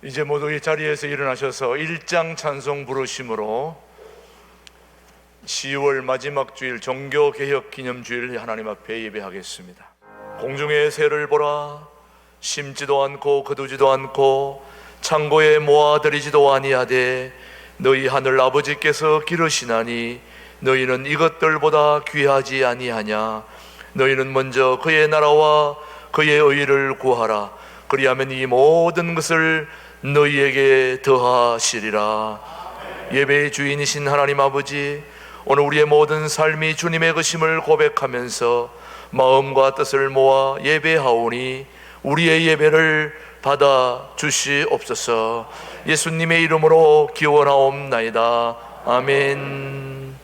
이제 모두 이 자리에서 일어나셔서 일장 찬송 부르심으로 10월 마지막 주일 종교개혁 기념주일 하나님 앞에 예배하겠습니다. 공중의 새를 보라. 심지도 않고 거두지도 않고 창고에 모아들이지도 아니하되 너희 하늘 아버지께서 기르시나니 너희는 이것들보다 귀하지 아니하냐. 너희는 먼저 그의 나라와 그의 의를 구하라. 그리하면 이 모든 것을 너희에게 더하시리라. 예배의 주인이신 하나님 아버지, 오늘 우리의 모든 삶이 주님의 것임을 고백하면서 마음과 뜻을 모아 예배하오니 우리의 예배를 받아 주시옵소서. 예수님의 이름으로 기원하옵나이다. 아멘.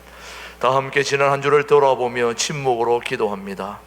다 함께 지난 한 주를 돌아보며 침묵으로 기도합니다.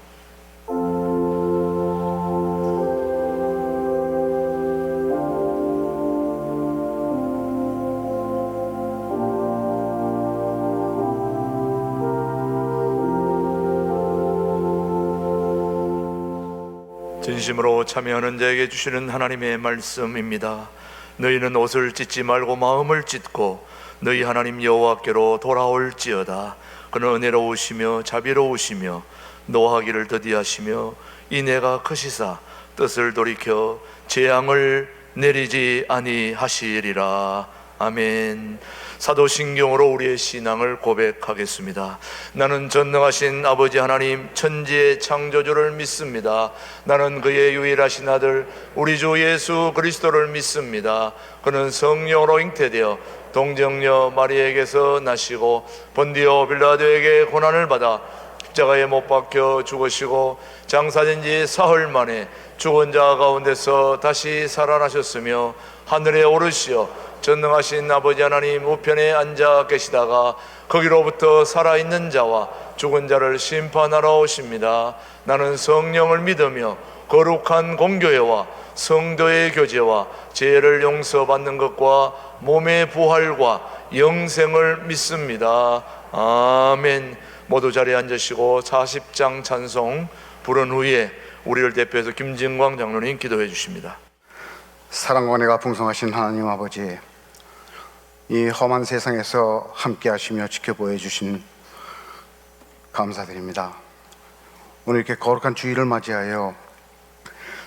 진심으로 참여하는 자에게 주시는 하나님의 말씀입니다. 너희는 옷을 찢지 말고 마음을 찢고 너희 하나님 여호와께로 돌아올지어다. 그는 은혜로우시며 자비로우시며 노하기를 더디하시며 인애가 크시사 뜻을 돌이켜 재앙을 내리지 아니하시리라. 아멘. 사도신경으로 우리의 신앙을 고백하겠습니다. 나는 전능하신 아버지 하나님 천지의 창조주를 믿습니다. 나는 그의 유일하신 아들 우리 주 예수 그리스도를 믿습니다. 그는 성령으로 잉태되어 동정녀 마리에게서 나시고 본디오 빌라도에게 고난을 받아 십자가에 못 박혀 죽으시고 장사된 지 사흘 만에 죽은 자 가운데서 다시 살아나셨으며 하늘에 오르시어 전능하신 아버지 하나님 우편에 앉아 계시다가 거기로부터 살아있는 자와 죽은 자를 심판하러 오십니다. 나는 성령을 믿으며 거룩한 공교회와 성도의 교제와 죄를 용서받는 것과 몸의 부활과 영생을 믿습니다. 아멘. 모두 자리에 앉으시고 40장 찬송 부른 후에 우리를 대표해서 김진광 장로님 기도해 주십니다. 사랑과 은혜가 풍성하신 하나님 아버지, 이 험한 세상에서 함께 하시며 지켜보여 주신 감사드립니다. 오늘 이렇게 거룩한 주일을 맞이하여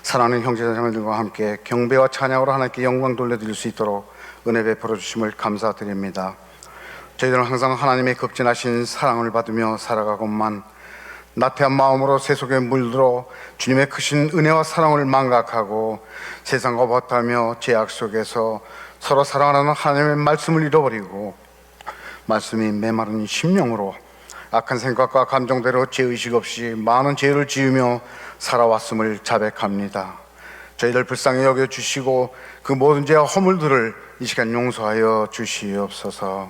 사랑하는 형제자매들과 함께 경배와 찬양으로 하나님께 영광 돌려드릴 수 있도록 은혜 베풀어 주심을 감사드립니다. 저희들은 항상 하나님의 극진하신 사랑을 받으며 살아가건만 나태한 마음으로 세속에 물들어 주님의 크신 은혜와 사랑을 망각하고 세상과 버타며 죄악 속에서 서로 사랑하는 하나님의 말씀을 잃어버리고 말씀이 메마른 심령으로 악한 생각과 감정대로 죄의식 없이 많은 죄를 지으며 살아왔음을 자백합니다. 저희들 불쌍히 여겨주시고 그 모든 죄와 허물들을 이 시간 용서하여 주시옵소서.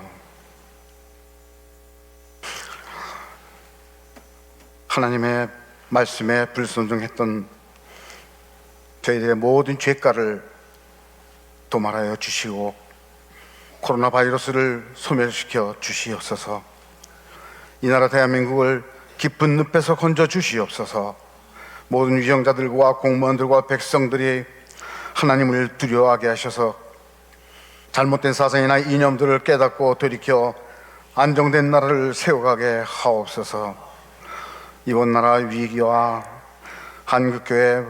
하나님의 말씀에 불순종했던 저희들의 모든 죄가를 도말하여 주시고 코로나 바이러스를 소멸시켜 주시옵소서. 이 나라 대한민국을 깊은 늪에서 건져 주시옵소서. 모든 위정자들과 공무원들과 백성들이 하나님을 두려워하게 하셔서 잘못된 사상이나 이념들을 깨닫고 돌이켜 안정된 나라를 세워가게 하옵소서. 이번 나라 위기와 한국교회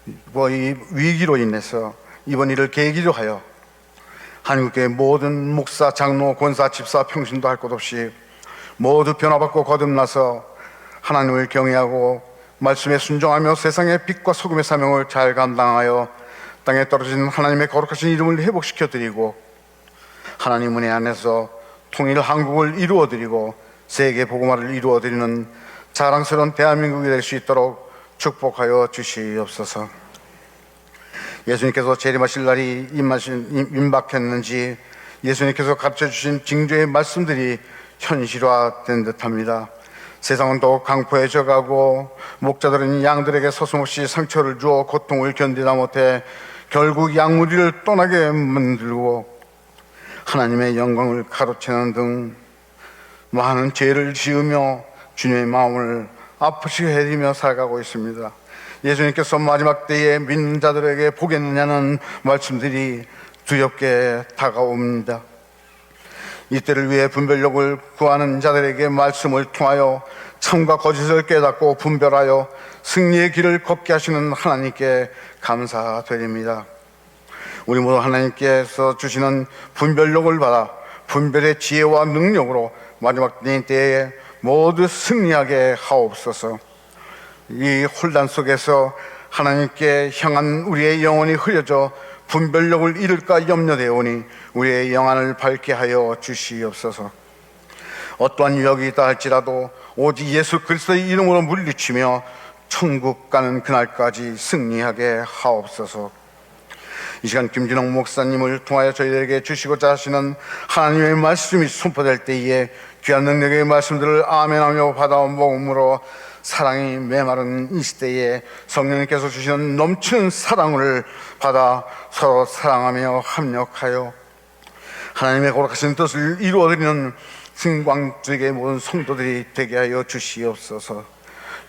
이 위기로 인해서 이번 일을 계기로 하여 한국교회 모든 목사, 장로, 권사, 집사, 평신도 할 것 없이 모두 변화받고 거듭나서 하나님을 경외하고 말씀에 순종하며 세상의 빛과 소금의 사명을 잘 감당하여 땅에 떨어진 하나님의 거룩하신 이름을 회복시켜드리고 하나님 은혜 안에서 통일 한국을 이루어드리고 세계 복음화를 이루어드리는 자랑스러운 대한민국이 될 수 있도록 축복하여 주시옵소서. 예수님께서 재림하실 날이 임박했는지 예수님께서 가르쳐주신 징조의 말씀들이 현실화된 듯합니다. 세상은 더욱 강포해져 가고 목자들은 양들에게 서슴없이 상처를 주어 고통을 견디다 못해 결국 양무리를 떠나게 만들고 하나님의 영광을 가로채는 등 많은 죄를 지으며 주님의 마음을 아프시게 해드리며 살아가고 있습니다. 예수님께서 마지막 때에 믿는 자들에게 보겠느냐는 말씀들이 두렵게 다가옵니다. 이때를 위해 분별력을 구하는 자들에게 말씀을 통하여 참과 거짓을 깨닫고 분별하여 승리의 길을 걷게 하시는 하나님께 감사드립니다. 우리 모두 하나님께서 주시는 분별력을 받아 분별의 지혜와 능력으로 마지막 때에 모두 승리하게 하옵소서. 이 혼란 속에서 하나님께 향한 우리의 영혼이 흐려져 분별력을 잃을까 염려되오니 우리의 영안을 밝게 하여 주시옵소서. 어떠한 유혹이 있다 할지라도 오직 예수 그리스도의 이름으로 물리치며 천국 가는 그날까지 승리하게 하옵소서. 이 시간 김진홍 목사님을 통하여 저희들에게 주시고자 하시는 하나님의 말씀이 선포될 때에 귀한 능력의 말씀들을 아멘하며 받아온 복음으로 사랑이 메마른 이 시대에 성령님께서 주시는 넘치는 사랑을 받아 서로 사랑하며 합력하여 하나님의 거룩하신 뜻을 이루어드리는 승광주의 모든 성도들이 되게 하여 주시옵소서.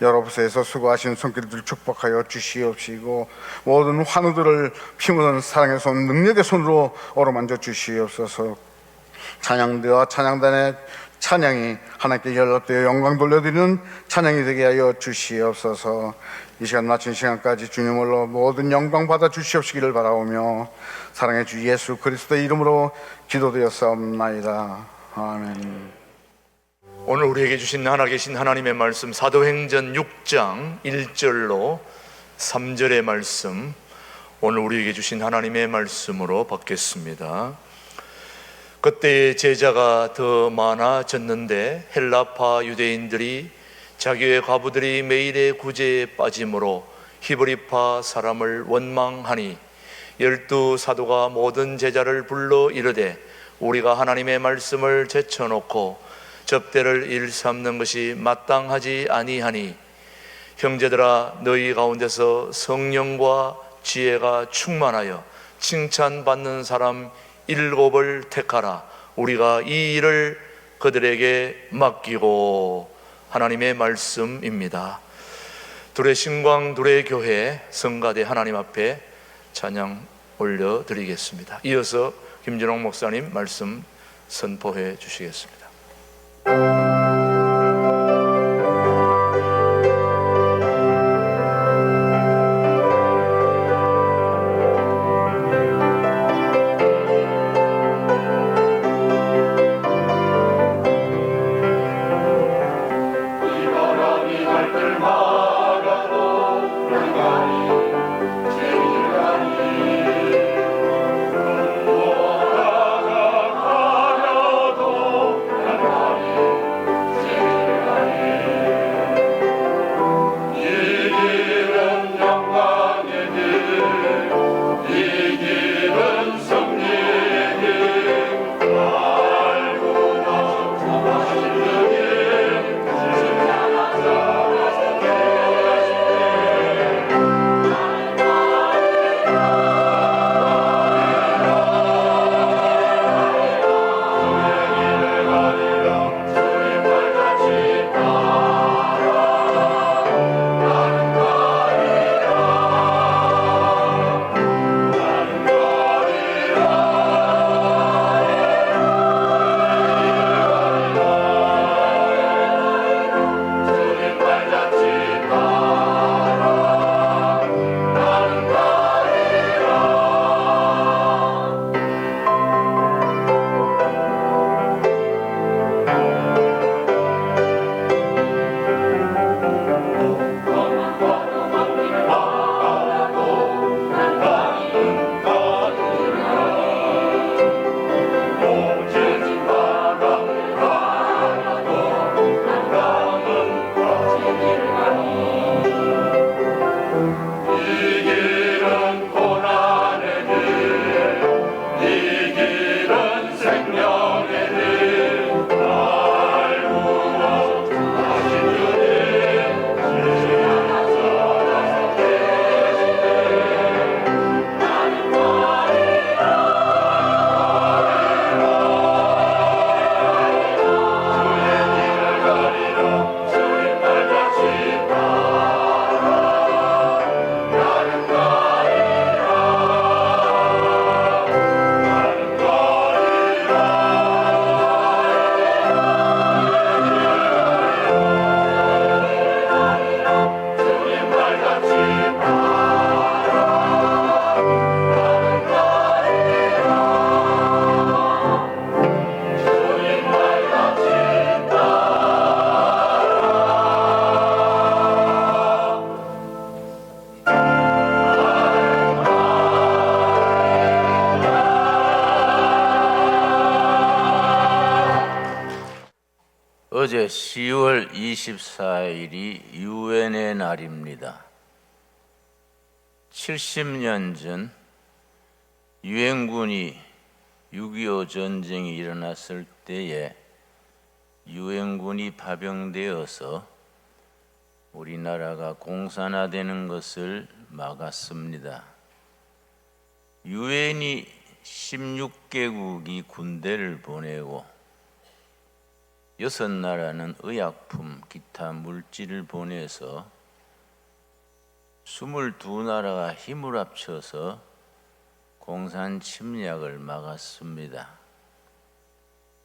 여러 부서에서 수고하신 손길들 축복하여 주시옵시고 모든 환우들을 피 묻은 사랑의 손, 능력의 손으로 어루만져 주시옵소서. 찬양대와 찬양단의 찬양이 하나님께 연락되어 영광 돌려드리는 찬양이 되게 하여 주시옵소서. 이 시간 마친 시간까지 주님으로 모든 영광 받아 주시옵시기를 바라오며 사랑의 주 예수 그리스도의 이름으로 기도드렸사옵나이다. 아멘. 오늘 우리에게 주신 하나 계신 하나님의 말씀 사도행전 6장 1절로 3절의 말씀, 오늘 우리에게 주신 하나님의 말씀으로 받겠습니다. 그때의 제자가 더 많아졌는데 헬라파 유대인들이 자기의 과부들이 매일의 구제에 빠짐으로 히브리파 사람을 원망하니 12 사도가 모든 제자를 불러 이르되 우리가 하나님의 말씀을 제쳐놓고 접대를 일삼는 것이 마땅하지 아니하니 형제들아 너희 가운데서 성령과 지혜가 충만하여 칭찬받는 사람 7을 택하라. 우리가 이 일을 그들에게 맡기고. 하나님의 말씀입니다. 둘의 신광 둘의 교회 성가대 하나님 앞에 찬양 올려드리겠습니다. 이어서 김진홍 목사님 말씀 선포해 주시겠습니다. 올해 10월 24일이 유엔의 날입니다. 70년 전 유엔군이 6.25 전쟁이 일어났을 때에 유엔군이 파병되어서 우리나라가 공산화되는 것을 막았습니다. 유엔이 16개국이 군대를 보내고 6나라는 의약품, 기타 물질을 보내서 22나라가 힘을 합쳐서 공산 침략을 막았습니다.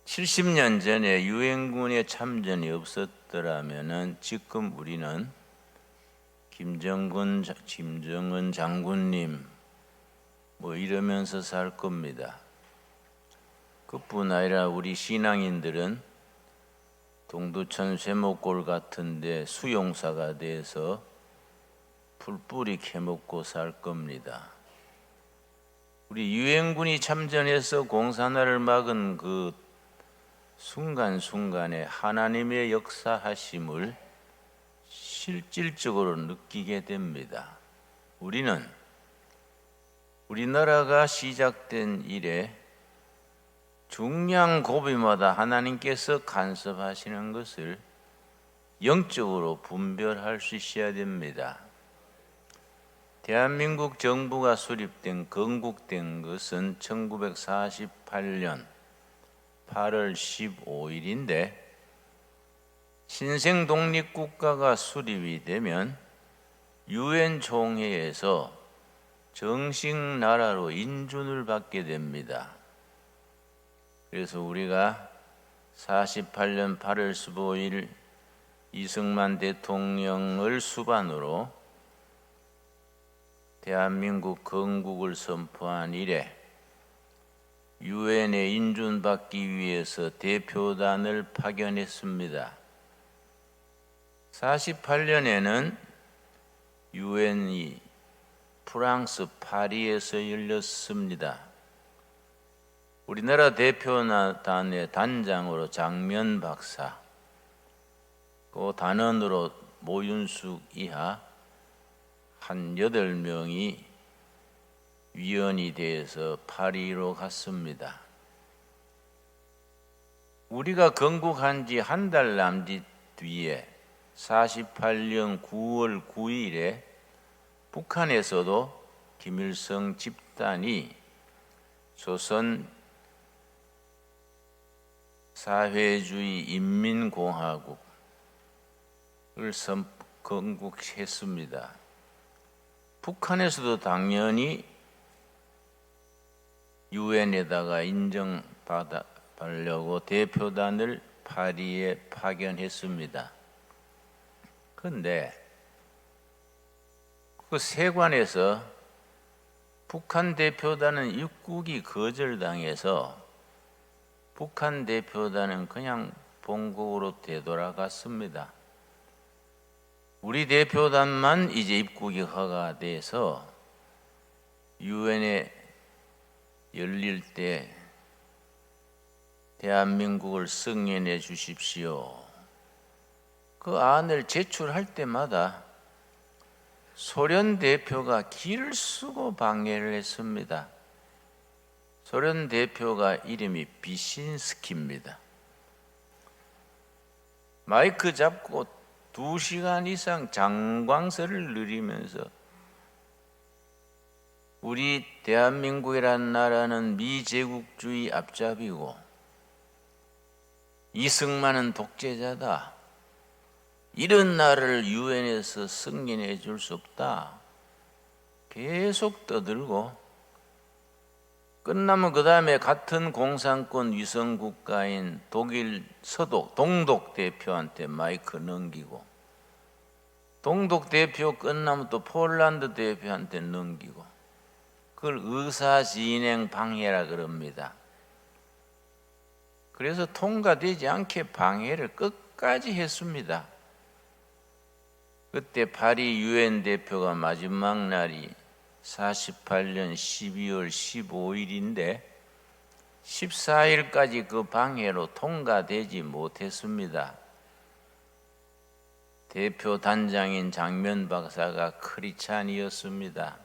70년 전에 유엔군의 참전이 없었더라면 지금 우리는 김정은 장군님 이러면서 살 겁니다. 그뿐 아니라 우리 신앙인들은 동두천 쇠목골 같은데 수용사가 돼서 풀뿌리 캐먹고 살 겁니다. 우리 유엔군이 참전해서 공산화를 막은 그 순간순간에 하나님의 역사하심을 실질적으로 느끼게 됩니다. 우리나라가 시작된 이래 중량 고비마다 하나님께서 간섭하시는 것을 영적으로 분별할 수 있어야 됩니다. 대한민국 정부가 수립된 건국된 것은 1948년 8월 15일인데 신생 독립국가가 수립이 되면 유엔 총회에서 정식 나라로 인준을 받게 됩니다. 그래서 우리가 48년 8월 15일 이승만 대통령을 수반으로 대한민국 건국을 선포한 이래 유엔에 인준받기 위해서 대표단을 파견했습니다. 48년에는 유엔이 프랑스 파리에서 열렸습니다. 우리나라 대표단의 단장으로 장면 박사, 그 단원으로 모윤숙 이하 한 8명이 위원이 돼서 파리로 갔습니다. 우리가 건국한 지 한 달 남짓 뒤에 48년 9월 9일에 북한에서도 김일성 집단이 조선 사회주의 인민공화국을 건국했습니다. 북한에서도 당연히 유엔에다가 인정받으려고 대표단을 파리에 파견했습니다. 그런데 그 세관에서 북한 대표단은 입국이 거절당해서 북한 대표단은 그냥 본국으로 되돌아갔습니다. 우리 대표단만 이제 입국이 허가돼서 유엔에 열릴 때 대한민국을 승인해 주십시오. 그 안을 제출할 때마다 소련 대표가 길을 쓰고 방해를 했습니다. 소련 대표가 이름이 비신스키입니다. 마이크 잡고 2시간 이상 장광설을 누리면서 우리 대한민국이라는 나라는 미제국주의 앞잡이고 이승만은 독재자다. 이런 나라를 유엔에서 승인해 줄 수 없다. 계속 떠들고 끝나면 그 다음에 같은 공산권 위성국가인 독일 동독 대표한테 마이크 넘기고 동독 대표 끝나면 또 폴란드 대표한테 넘기고 그걸 의사진행 방해라 그럽니다. 그래서 통과되지 않게 방해를 끝까지 했습니다. 그때 파리 유엔 대표가 마지막 날이 48년 12월 15일인데 14일까지 그 방해로 통과되지 못했습니다. 대표 단장인 장면 박사가 크리찬이었습니다.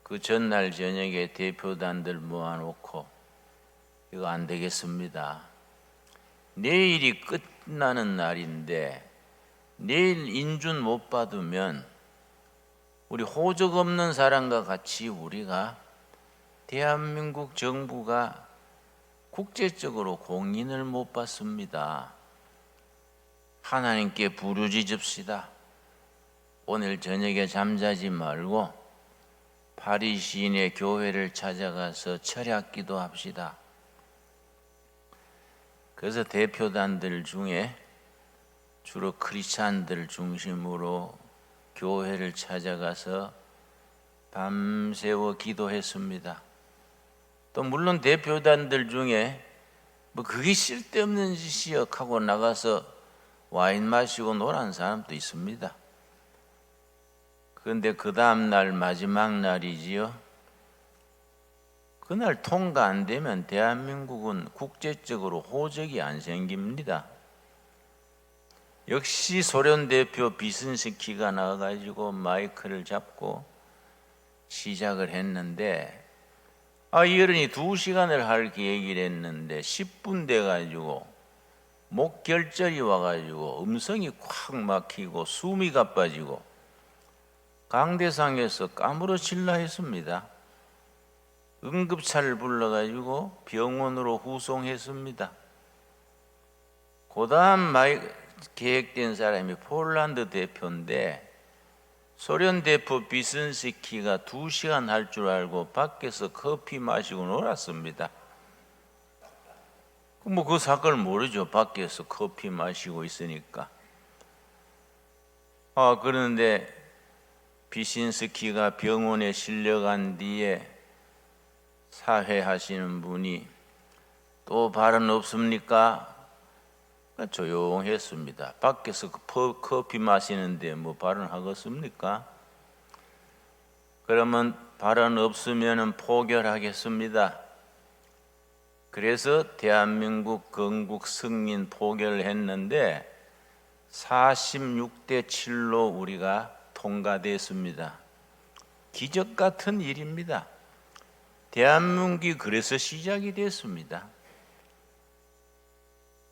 그 전날 저녁에 대표단들 모아놓고 이거 안 되겠습니다. 내일이 끝나는 날인데 내일 인준 못 받으면 우리 호적 없는 사람과 같이 우리가 대한민국 정부가 국제적으로 공인을 못 받습니다. 하나님께 부르짖읍시다. 오늘 저녁에 잠자지 말고 파리 시인의 교회를 찾아가서 철야 기도합시다. 그래서 대표단들 중에 주로 크리스찬들 중심으로 교회를 찾아가서 밤새워 기도했습니다. 또 물론 대표단들 중에 뭐 그게 쓸데없는 짓이여 하고 나가서 와인 마시고 노란 사람도 있습니다. 그런데 그 다음 날 마지막 날이지요. 그날 통과 안 되면 대한민국은 국제적으로 호적이 안 생깁니다. 역시 소련 대표 비슨스키가 나와가지고 마이크를 잡고 시작을 했는데 이 어른이 2시간을 할 계획을 했는데 10분 돼가지고 목결절이 와가지고 음성이 콱 막히고 숨이 가빠지고 강대상에서 까무러칠라 했습니다. 응급차를 불러가지고 병원으로 후송했습니다. 그 다음 계획된 사람이 폴란드 대표인데 소련 대표 비슨스키가 2시간 할 줄 알고 밖에서 커피 마시고 놀았습니다. 뭐 그 사건을 모르죠. 밖에서 커피 마시고 있으니까. 그런데 비신스키가 병원에 실려간 뒤에 사회하시는 분이 또 발언 없습니까? 조용했습니다. 밖에서 커피 마시는데 뭐 발언하겠습니까? 그러면 발언 없으면 포결하겠습니다. 그래서 대한민국 건국 승인 포결을 했는데 46대 7로 우리가 통과됐습니다. 기적 같은 일입니다. 대한민국이 그래서 시작이 됐습니다.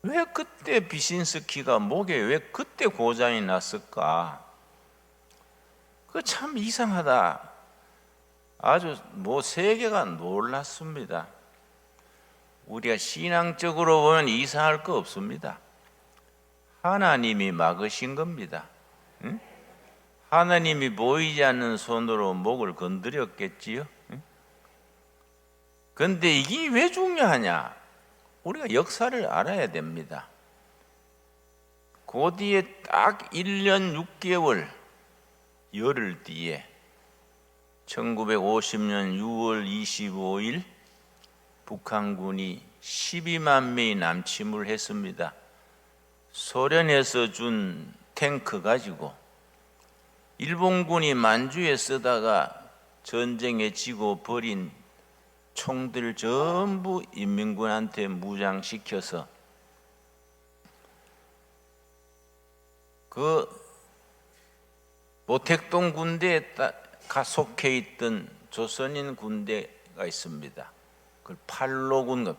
왜 그때 비신스키가 목에 왜 그때 고장이 났을까? 그 참 이상하다. 아주 세계가 놀랐습니다. 우리가 신앙적으로 보면 이상할 거 없습니다. 하나님이 막으신 겁니다. 응? 하나님이 보이지 않는 손으로 목을 건드렸겠지요. 그런데 이게 왜 중요하냐? 우리가 역사를 알아야 됩니다. 그 뒤에 딱 1년 6개월 열흘 뒤에 1950년 6월 25일 북한군이 12만 명이 남침을 했습니다. 소련에서 준 탱크 가지고 일본군이 만주에 쓰다가 전쟁에 지고 버린 총들 전부 인민군한테 무장시켜서 그 모택동 군대에 속해 있던 조선인 군대가 있습니다. 그 팔로군,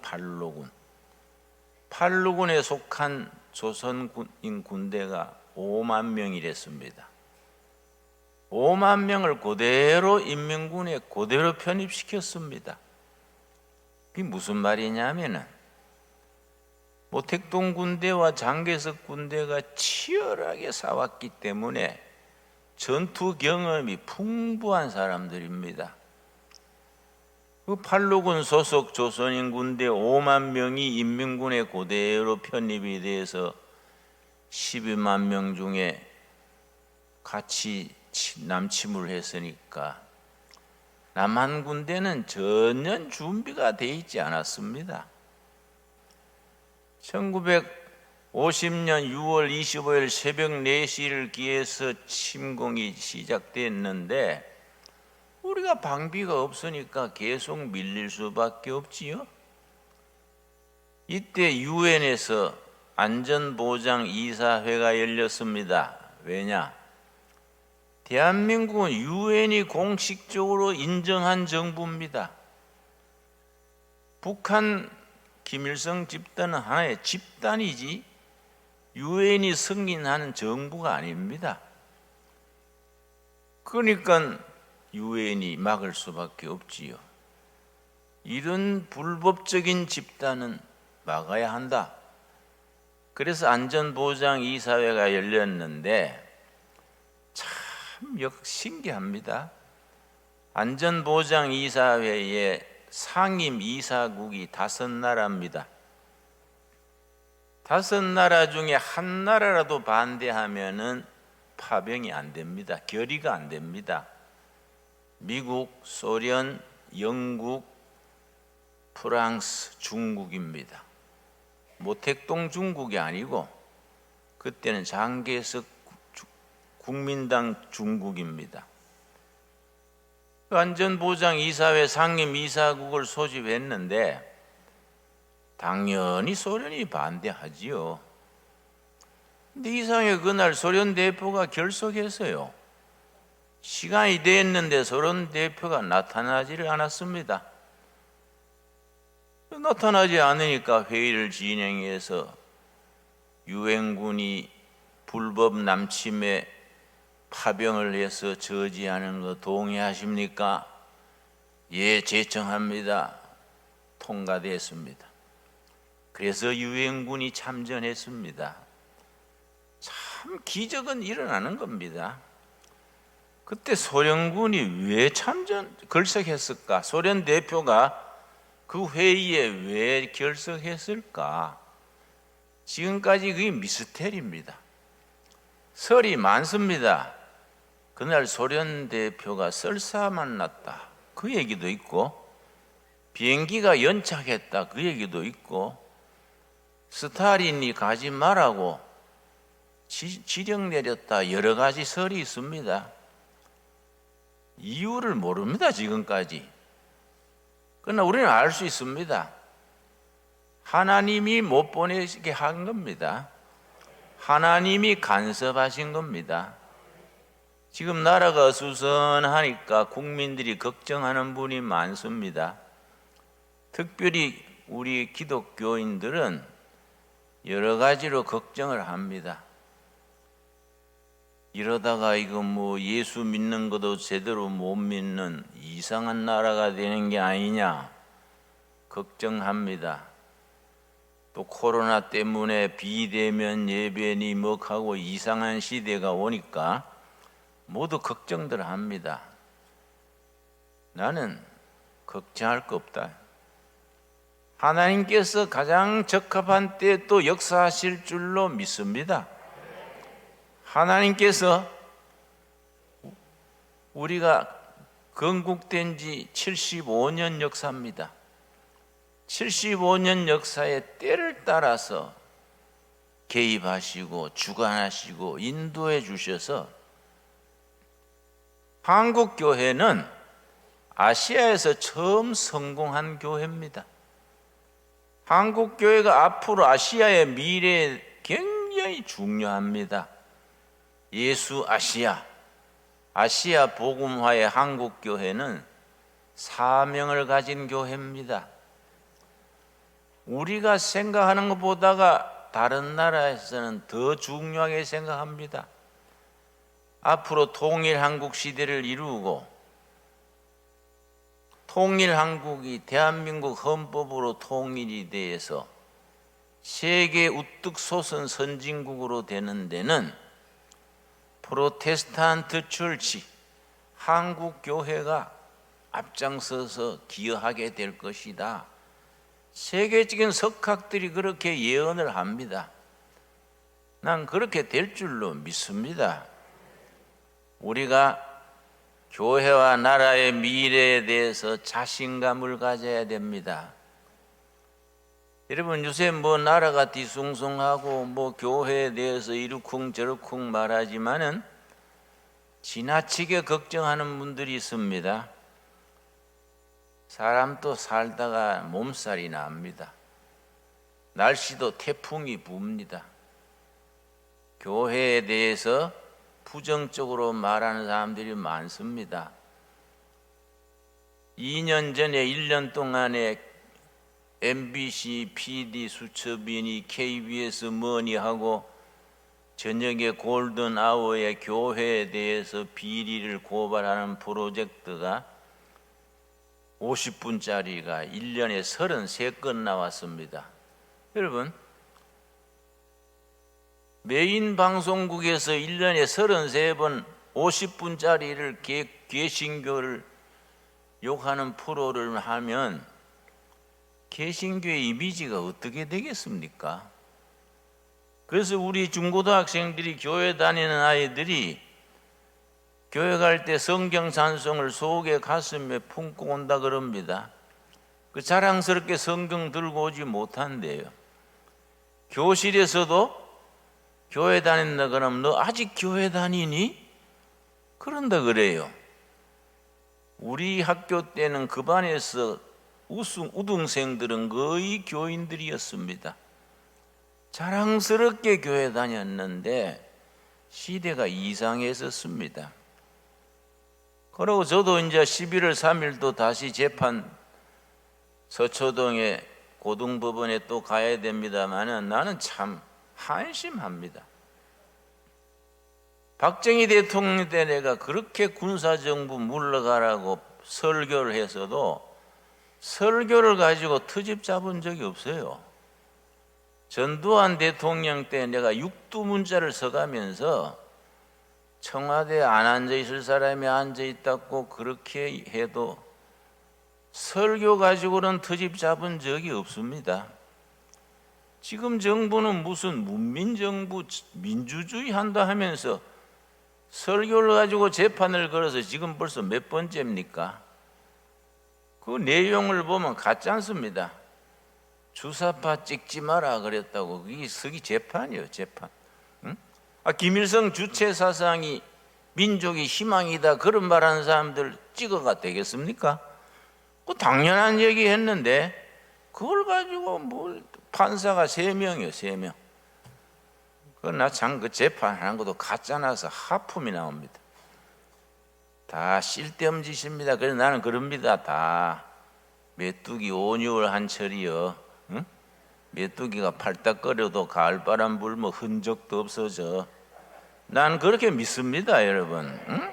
팔로군에 속한 조선인 군대가 5만 명이랬습니다. 5만 명을 그대로 인민군에 그대로 편입시켰습니다. 그게 무슨 말이냐면은 모택동 군대와 장개석 군대가 치열하게 싸웠기 때문에 전투 경험이 풍부한 사람들입니다. 그 팔로군 소속 조선인 군대 5만 명이 인민군에 그대로 편입이 돼서 12만 명 중에 같이 남침을 했으니까 남한 군대는 전혀 준비가 돼 있지 않았습니다. 1950년 6월 25일 새벽 4시를 기해서 침공이 시작됐는데 우리가 방비가 없으니까 계속 밀릴 수밖에 없지요. 이때 유엔에서 안전보장 이사회가 열렸습니다. 왜냐? 대한민국은 유엔이 공식적으로 인정한 정부입니다. 북한 김일성 집단은 하나의 집단이지 유엔이 승인하는 정부가 아닙니다. 그러니까 유엔이 막을 수밖에 없지요. 이런 불법적인 집단은 막아야 한다. 그래서 안전보장이사회가 열렸는데 참 신기합니다. 안전보장이사회에 상임 이사국이 5나라입니다. 5나라 중에 한 나라라도 반대하면은 파병이 안 됩니다. 결의가 안 됩니다. 미국, 소련, 영국, 프랑스, 중국입니다. 모택동 중국이 아니고 그때는 장개석 국민당 중국입니다. 안전보장이사회 상임이사국을 소집했는데 당연히 소련이 반대하지요. 근데 이상하게 그날 소련 대표가 결석했어요. 시간이 됐는데 소련 대표가 나타나지를 않았습니다. 나타나지 않으니까 회의를 진행해서 유엔군이 불법 남침에 파병을 해서 저지하는 거 동의하십니까? 예, 제청합니다. 통과됐습니다. 그래서 유엔군이 참전했습니다. 참 기적은 일어나는 겁니다. 그때 소련군이 왜 결석했을까? 소련 대표가 그 회의에 왜 결석했을까? 지금까지 그게 미스테리입니다. 설이 많습니다. 그날 소련 대표가 설사 만났다 그 얘기도 있고, 비행기가 연착했다 그 얘기도 있고, 스탈린이 가지 말라고 지령 내렸다 여러 가지 설이 있습니다. 이유를 모릅니다 지금까지. 그러나 우리는 알 수 있습니다. 하나님이 못 보내게 한 겁니다. 하나님이 간섭하신 겁니다. 지금 나라가 어수선하니까 국민들이 걱정하는 분이 많습니다. 특별히 우리 기독교인들은 여러 가지로 걱정을 합니다. 이러다가 이거 뭐 예수 믿는 것도 제대로 못 믿는 이상한 나라가 되는 게 아니냐 걱정합니다. 또 코로나 때문에 비대면 예배니 먹하고 이상한 시대가 오니까 모두 걱정들 합니다. 나는 걱정할 거 없다. 하나님께서 가장 적합한 때 또 역사하실 줄로 믿습니다. 하나님께서 우리가 건국된 지 75년 역사입니다. 75년 역사의 때를 따라서 개입하시고 주관하시고 인도해 주셔서 한국교회는 아시아에서 처음 성공한 교회입니다. 한국교회가 앞으로 아시아의 미래에 굉장히 중요합니다. 예수 아시아 복음화의 한국교회는 사명을 가진 교회입니다. 우리가 생각하는 것보다가 다른 나라에서는 더 중요하게 생각합니다. 앞으로 통일 한국 시대를 이루고 통일 한국이 대한민국 헌법으로 통일이 돼서 세계 우뚝 솟은 선진국으로 되는 데는 프로테스탄트 철치 한국교회가 앞장서서 기여하게 될 것이다. 세계적인 석학들이 그렇게 예언을 합니다. 난 그렇게 될 줄로 믿습니다. 우리가 교회와 나라의 미래에 대해서 자신감을 가져야 됩니다. 여러분, 요새 뭐 나라가 뒤숭숭하고 뭐 교회에 대해서 이러쿵저러쿵 말하지만은 지나치게 걱정하는 분들이 있습니다. 사람도 살다가 몸살이 납니다. 날씨도 태풍이 붑니다. 교회에 대해서 부정적으로 말하는 사람들이 많습니다. 2년 전에 1년 동안에 MBC PD 수첩이니 KBS 뭐니 하고 저녁에 골든 아워에 교회에 대해서 비리를 고발하는 프로젝트가 50분짜리가 1년에 33건 나왔습니다. 여러분, 메인 방송국에서 1년에 33번 50분짜리를 개신교를 욕하는 프로를 하면 개신교의 이미지가 어떻게 되겠습니까? 그래서 우리 중고등학생들이 교회 다니는 아이들이 교회 갈 때 성경 찬송을 속에 가슴에 품고 온다 그럽니다. 그 자랑스럽게 성경 들고 오지 못한대요. 교실에서도 교회 다닌다 그러면 너 아직 교회 다니니? 그런다 그래요. 우리 학교 때는 그 반에서 우등생들은 거의 교인들이었습니다. 자랑스럽게 교회 다녔는데 시대가 이상해졌습니다. 그리고 저도 이제 11월 3일도 다시 재판 서초동의 고등법원에 또 가야 됩니다만 나는 참 한심합니다. 박정희 대통령 때 내가 그렇게 군사정부 물러가라고 설교를 했어도 설교를 가지고 트집 잡은 적이 없어요. 전두환 대통령 때 내가 육두문자를 써가면서 청와대에 안 앉아있을 사람이 앉아있다고 그렇게 해도 설교 가지고는 트집 잡은 적이 없습니다. 지금 정부는 무슨 문민정부 민주주의 한다 하면서 설교를 가지고 재판을 걸어서 지금 벌써 몇 번째입니까? 그 내용을 보면 같지 않습니다. 주사파 찍지 마라 그랬다고. 그게 서기 재판이에요, 재판. 응? 김일성 주체 사상이 민족의 희망이다 그런 말하는 사람들 찍어가 되겠습니까? 그 당연한 얘기 했는데 그걸 가지고 뭘 판사가 3명이요, 3명. 그러나 참 그 재판하는 것도 가짜나서 하품이 나옵니다. 다 쓸데없는 짓입니다. 그래서 나는 그럽니다. 다 메뚜기 5,6월 한철이요. 응? 메뚜기가 팔딱거려도 가을바람 불면 흔적도 없어져. 난 그렇게 믿습니다, 여러분. 응?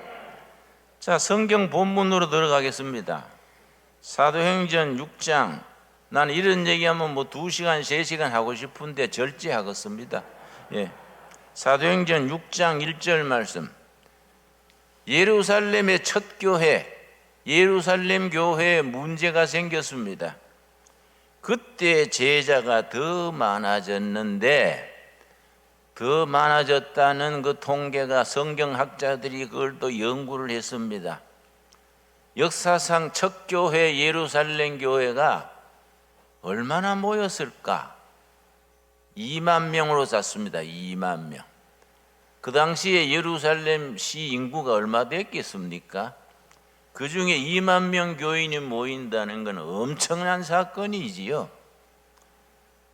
자, 성경 본문으로 들어가겠습니다. 사도행전 6장. 난 이런 얘기하면 뭐 2시간, 3시간 하고 싶은데 절제하겠습니다. 예. 사도행전 6장 1절 말씀. 예루살렘의 첫 교회, 예루살렘 교회에 문제가 생겼습니다. 그때 제자가 더 많아졌는데, 더 많아졌다는 그 통계가 성경학자들이 그걸 또 연구를 했습니다. 역사상 첫 교회 예루살렘 교회가 얼마나 모였을까? 2만 명으로 잤습니다. 2만 명. 그 당시에 예루살렘 시 인구가 얼마 됐겠습니까? 그 중에 2만 명 교인이 모인다는 건 엄청난 사건이지요.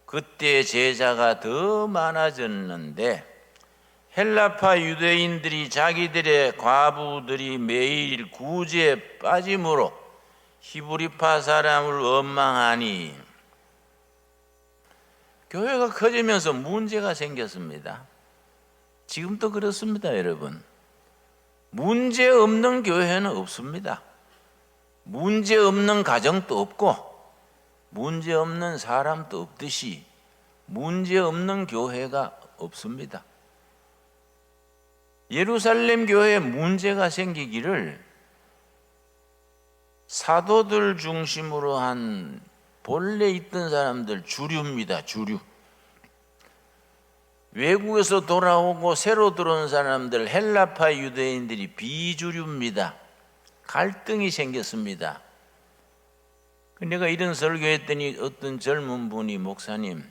그때 제자가 더 많아졌는데 헬라파 유대인들이 자기들의 과부들이 매일 구제에 빠짐으로 히브리파 사람을 원망하니 교회가 커지면서 문제가 생겼습니다. 지금도 그렇습니다, 여러분. 문제 없는 교회는 없습니다. 문제 없는 가정도 없고 문제 없는 사람도 없듯이 문제 없는 교회가 없습니다. 예루살렘 교회에 문제가 생기기를 사도들 중심으로 한 본래 있던 사람들 주류입니다. 주류. 외국에서 돌아오고 새로 들어온 사람들 헬라파 유대인들이 비주류입니다. 갈등이 생겼습니다. 내가 이런 설교했더니 어떤 젊은 분이 목사님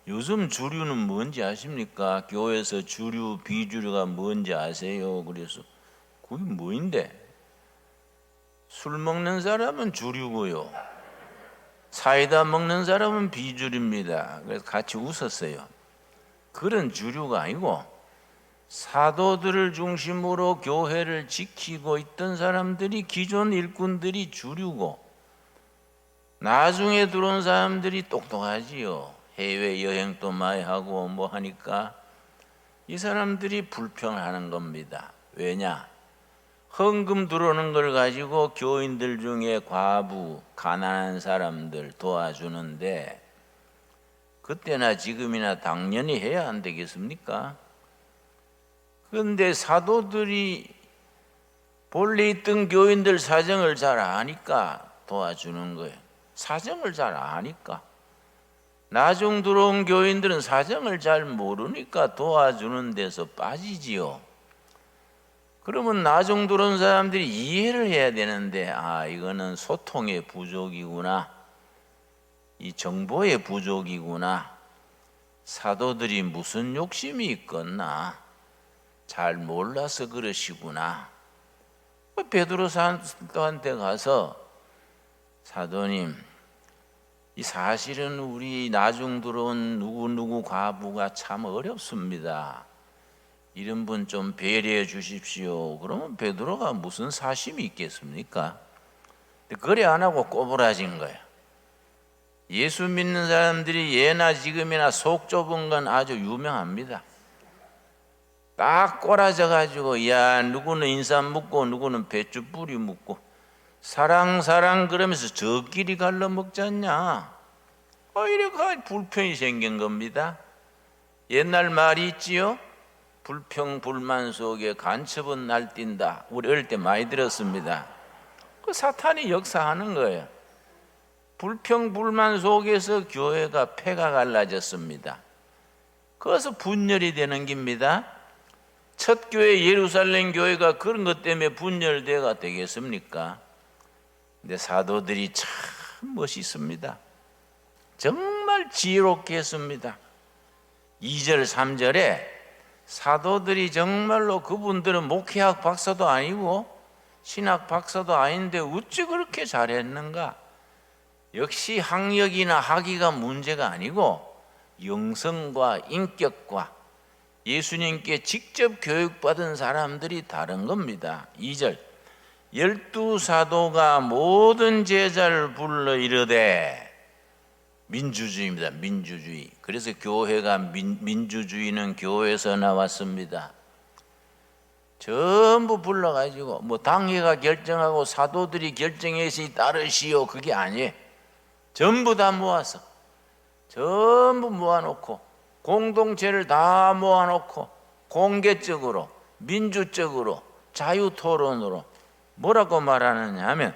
요즘 주류는 뭔지 아십니까? 교회에서 주류 비주류가 뭔지 아세요? 그래서 그게 뭐인데? 술 먹는 사람은 주류고요. 사이다 먹는 사람은 비주류입니다. 그래서 같이 웃었어요. 그런 주류가 아니고 사도들을 중심으로 교회를 지키고 있던 사람들이, 기존 일꾼들이 주류고, 나중에 들어온 사람들이 똑똑하지요. 해외여행도 많이 하고 뭐 하니까 이 사람들이 불평하는 겁니다. 왜냐? 헌금 들어오는 걸 가지고 교인들 중에 과부, 가난한 사람들 도와주는데, 그때나 지금이나 당연히 해야 안 되겠습니까? 그런데 사도들이 본래 있던 교인들 사정을 잘 아니까 도와주는 거예요. 사정을 잘 아니까. 나중 들어온 교인들은 사정을 잘 모르니까 도와주는 데서 빠지지요. 그러면 나중 들어온 사람들이 이해를 해야 되는데, 이거는 소통의 부족이구나, 이 정보의 부족이구나, 사도들이 무슨 욕심이 있겠나, 잘 몰라서 그러시구나. 베드로 사도한테 가서, 사도님, 이 사실은 우리 나중 들어온 누구 과부가 참 어렵습니다. 이런 분 좀 배려해 주십시오. 그러면 베드로가 무슨 사심이 있겠습니까? 그래 안 하고 꼬부라진 거야. 예수 믿는 사람들이 예나 지금이나 속 좁은 건 아주 유명합니다. 딱 꼬라져 가지고, 야, 누구는 인삼 묻고 누구는 배추 뿌리 묻고 사랑 그러면서 저끼리 갈라 먹지 않냐. 이렇게 불평이 생긴 겁니다. 옛날 말이 있지요. 불평 불만 속에 간첩은 날뛴다. 우리 어릴 때 많이 들었습니다. 그 사탄이 역사하는 거예요. 불평 불만 속에서 교회가 폐가 갈라졌습니다. 그래서 분열이 되는 겁니다. 첫 교회 예루살렘 교회가 그런 것 때문에 분열돼가 되겠습니까? 근데 사도들이 참 멋있습니다. 정말 지혜롭게 했습니다. 2절 3절에 사도들이 정말로, 그분들은 목회학 박사도 아니고 신학 박사도 아닌데 어찌 그렇게 잘했는가? 역시 학력이나 학위가 문제가 아니고 영성과 인격과 예수님께 직접 교육받은 사람들이 다른 겁니다. 2절, 12사도가 모든 제자를 불러 이르되, 민주주의입니다. 민주주의. 그래서 교회가 민주주의는 교회에서 나왔습니다. 전부 불러가지고 뭐 당회가 결정하고 사도들이 결정해서 따르시오, 그게 아니에요. 전부 다 모아서, 전부 모아놓고, 공동체를 다 모아놓고 공개적으로, 민주적으로, 자유토론으로 뭐라고 말하느냐 하면,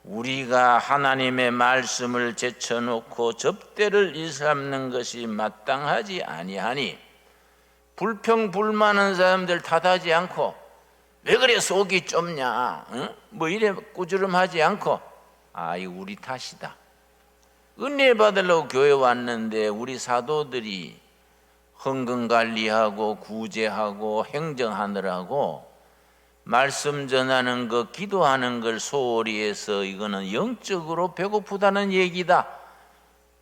우리가 하나님의 말씀을 제쳐놓고 접대를 일삼는 것이 마땅하지 아니하니, 불평 불만한 사람들 탓하지 않고, 왜 그래 속이 좁냐, 뭐 이래 꾸지람하지 않고, 이거 우리 탓이다. 은혜 받으려고 교회 왔는데 우리 사도들이 헌금 관리하고 구제하고 행정하느라고 말씀 전하는 거, 기도하는 걸 소홀히 해서 이거는 영적으로 배고프다는 얘기다.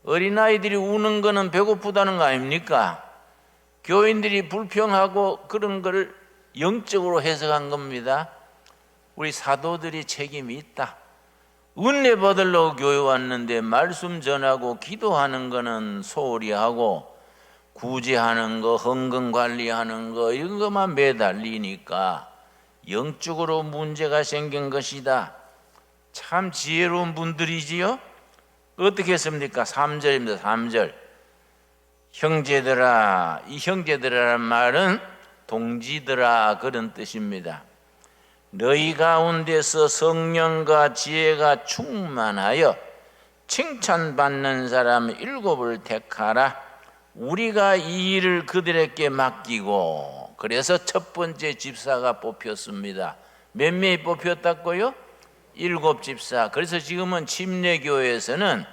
어린아이들이 우는 거는 배고프다는 거 아닙니까? 교인들이 불평하고 그런 걸 영적으로 해석한 겁니다. 우리 사도들이 책임이 있다. 은혜 받으려고 교회 왔는데 말씀 전하고 기도하는 거는 소홀히 하고, 구제하는 거, 헌금 관리하는 거, 이런 것만 매달리니까 영적으로 문제가 생긴 것이다. 참 지혜로운 분들이지요. 어떻게 했습니까? 3절입니다. 3절. 형제들아, 이 형제들이라는 말은 동지들아, 그런 뜻입니다. 너희 가운데서 성령과 지혜가 충만하여 칭찬받는 사람 7을 택하라. 우리가 이 일을 그들에게 맡기고. 그래서 첫 번째 집사가 뽑혔습니다. 몇 명이 뽑혔다고요? 7 집사. 그래서 지금은 침례교회에서는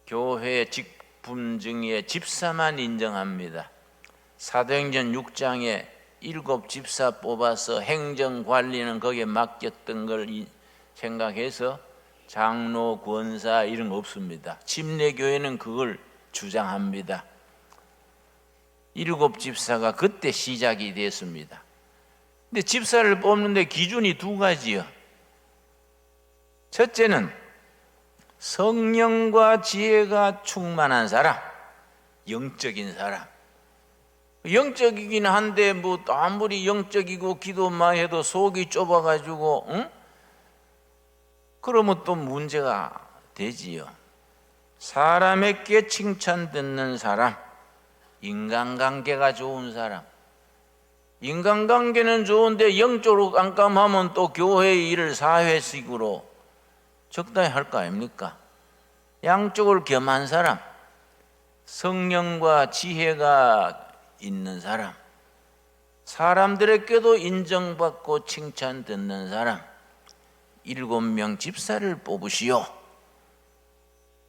교회 직분 중에 집사만 인정합니다. 사도행전 6장에 7 집사 뽑아서 행정 관리는 거기에 맡겼던 걸 생각해서 장로, 권사 이런 거 없습니다. 침례교회는 그걸 주장합니다. 7 집사가 그때 시작이 됐습니다. 근데 집사를 뽑는데 기준이 2가지요. 첫째는 성령과 지혜가 충만한 사람, 영적인 사람. 영적이긴 한데 뭐 아무리 영적이고 기도만 해도 속이 좁아가지고 그러면 또 문제가 되지요. 사람에게 칭찬 듣는 사람, 인간관계가 좋은 사람. 인간관계는 좋은데 영적으로 깜깜하면 또 교회의 일을 사회식으로 적당히 할 거 아닙니까? 양쪽을 겸한 사람, 성령과 지혜가 있는 사람, 사람들에게도 인정받고 칭찬 듣는 사람, 7명 집사를 뽑으시오.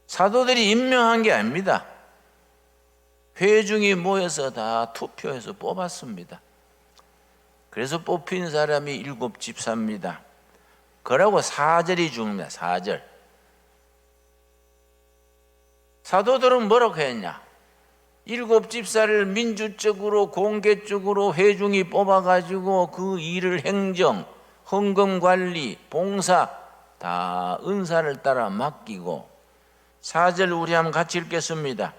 사도들이 임명한 게 아닙니다. 회중이 모여서 다 투표해서 뽑았습니다. 그래서 뽑힌 사람이 7 집사입니다. 그러고 4절이 중요합니다. 4절. 사도들은 뭐라고 했냐? 7 집사를 민주적으로 공개적으로 회중이 뽑아가지고 그 일을 행정, 헌금관리, 봉사 다 은사를 따라 맡기고 4절 우리 한번 같이 읽겠습니다.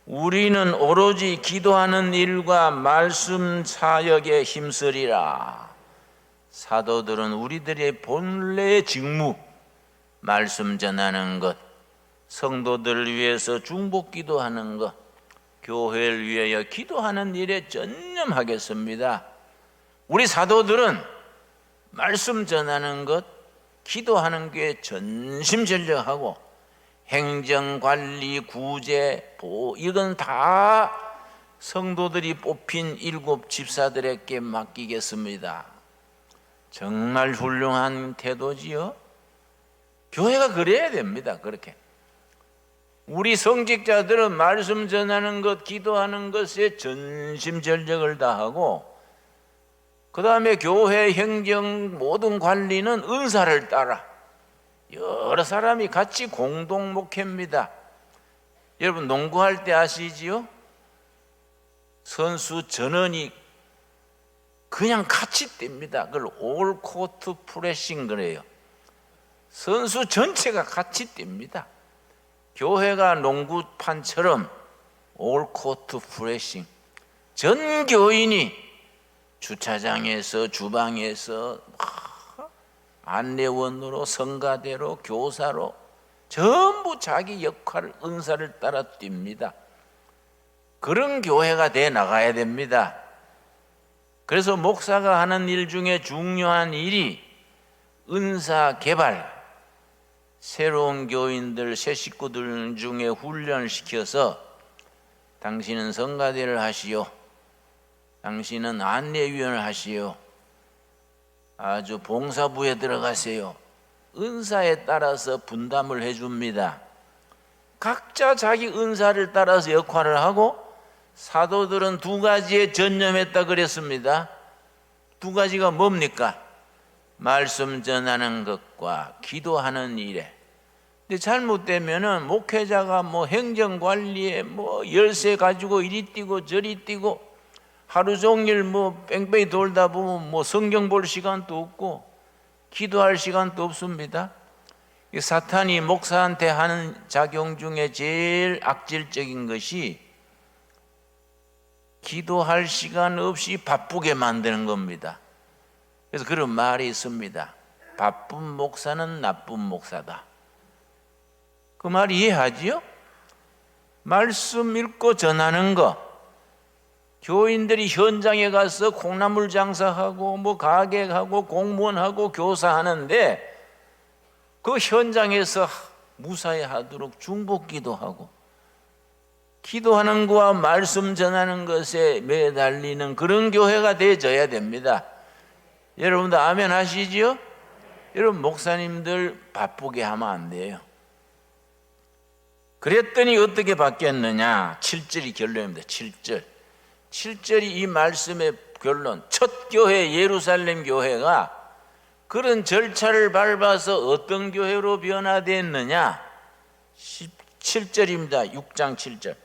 우리는 오로지 기도하는 일과 말씀 사역에 힘쓰리라. 사도들은 우리들의 본래의 직무, 말씀 전하는 것, 성도들을 위해서 중복 기도하는 것, 교회를 위하여 기도하는 일에 전념하겠습니다. 우리 사도들은 말씀 전하는 것, 기도하는 게 전심전력하고 행정, 관리, 구제, 보호 이건 다 성도들이 뽑힌 7 집사들에게 맡기겠습니다. 정말 훌륭한 태도지요. 교회가 그래야 됩니다. 그렇게 우리 성직자들은 말씀 전하는 것, 기도하는 것에 전심전력을 다하고 그 다음에 교회 행정 모든 관리는 은사를 따라 여러 사람이 같이 공동 목회입니다. 여러분 농구할 때 아시지요? 선수 전원이 그냥 같이 뜁니다. 그걸 올코트 프레싱 그래요. 선수 전체가 같이 뜁니다. 교회가 농구판처럼 올코트 프레싱, 전 교인이 주차장에서 주방에서 안내원으로 성가대로 교사로 전부 자기 역할 은사를 따라 뜁니다. 그런 교회가 돼 나가야 됩니다. 그래서 목사가 하는 일 중에 중요한 일이 은사 개발, 새로운 교인들, 새 식구들 중에 훈련을 시켜서 당신은 성가대를 하시오, 당신은 안내위원을 하시오, 아주 봉사부에 들어가세요. 은사에 따라서 분담을 해줍니다. 각자 자기 은사를 따라서 역할을 하고 사도들은 2가지에 전념했다 그랬습니다. 2가지가 뭡니까? 말씀 전하는 것과 기도하는 일에. 근데 잘못되면은 목회자가 뭐 행정관리에 뭐 열쇠 가지고 이리 뛰고 저리 뛰고 하루 종일 뭐 뺑뺑이 돌다 보면 뭐 성경 볼 시간도 없고 기도할 시간도 없습니다. 사탄이 목사한테 하는 작용 중에 제일 악질적인 것이 기도할 시간 없이 바쁘게 만드는 겁니다. 그래서 그런 말이 있습니다. 바쁜 목사는 나쁜 목사다. 그 말 이해하지요? 말씀 읽고 전하는 거, 교인들이 현장에 가서 콩나물 장사하고 뭐 가게하고 공무원하고 교사하는데 그 현장에서 무사히 하도록 중복 기도하고 기도하는 것과 말씀 전하는 것에 매달리는 그런 교회가 되어져야 됩니다. 여러분들 아멘 하시지요? 여러분 목사님들 바쁘게 하면 안 돼요. 그랬더니 어떻게 바뀌었느냐? 7절이 결론입니다. 7절이 이 말씀의 결론. 첫 교회 예루살렘 교회가 그런 절차를 밟아서 어떤 교회로 변화됐느냐? 17절입니다. 6장 7절.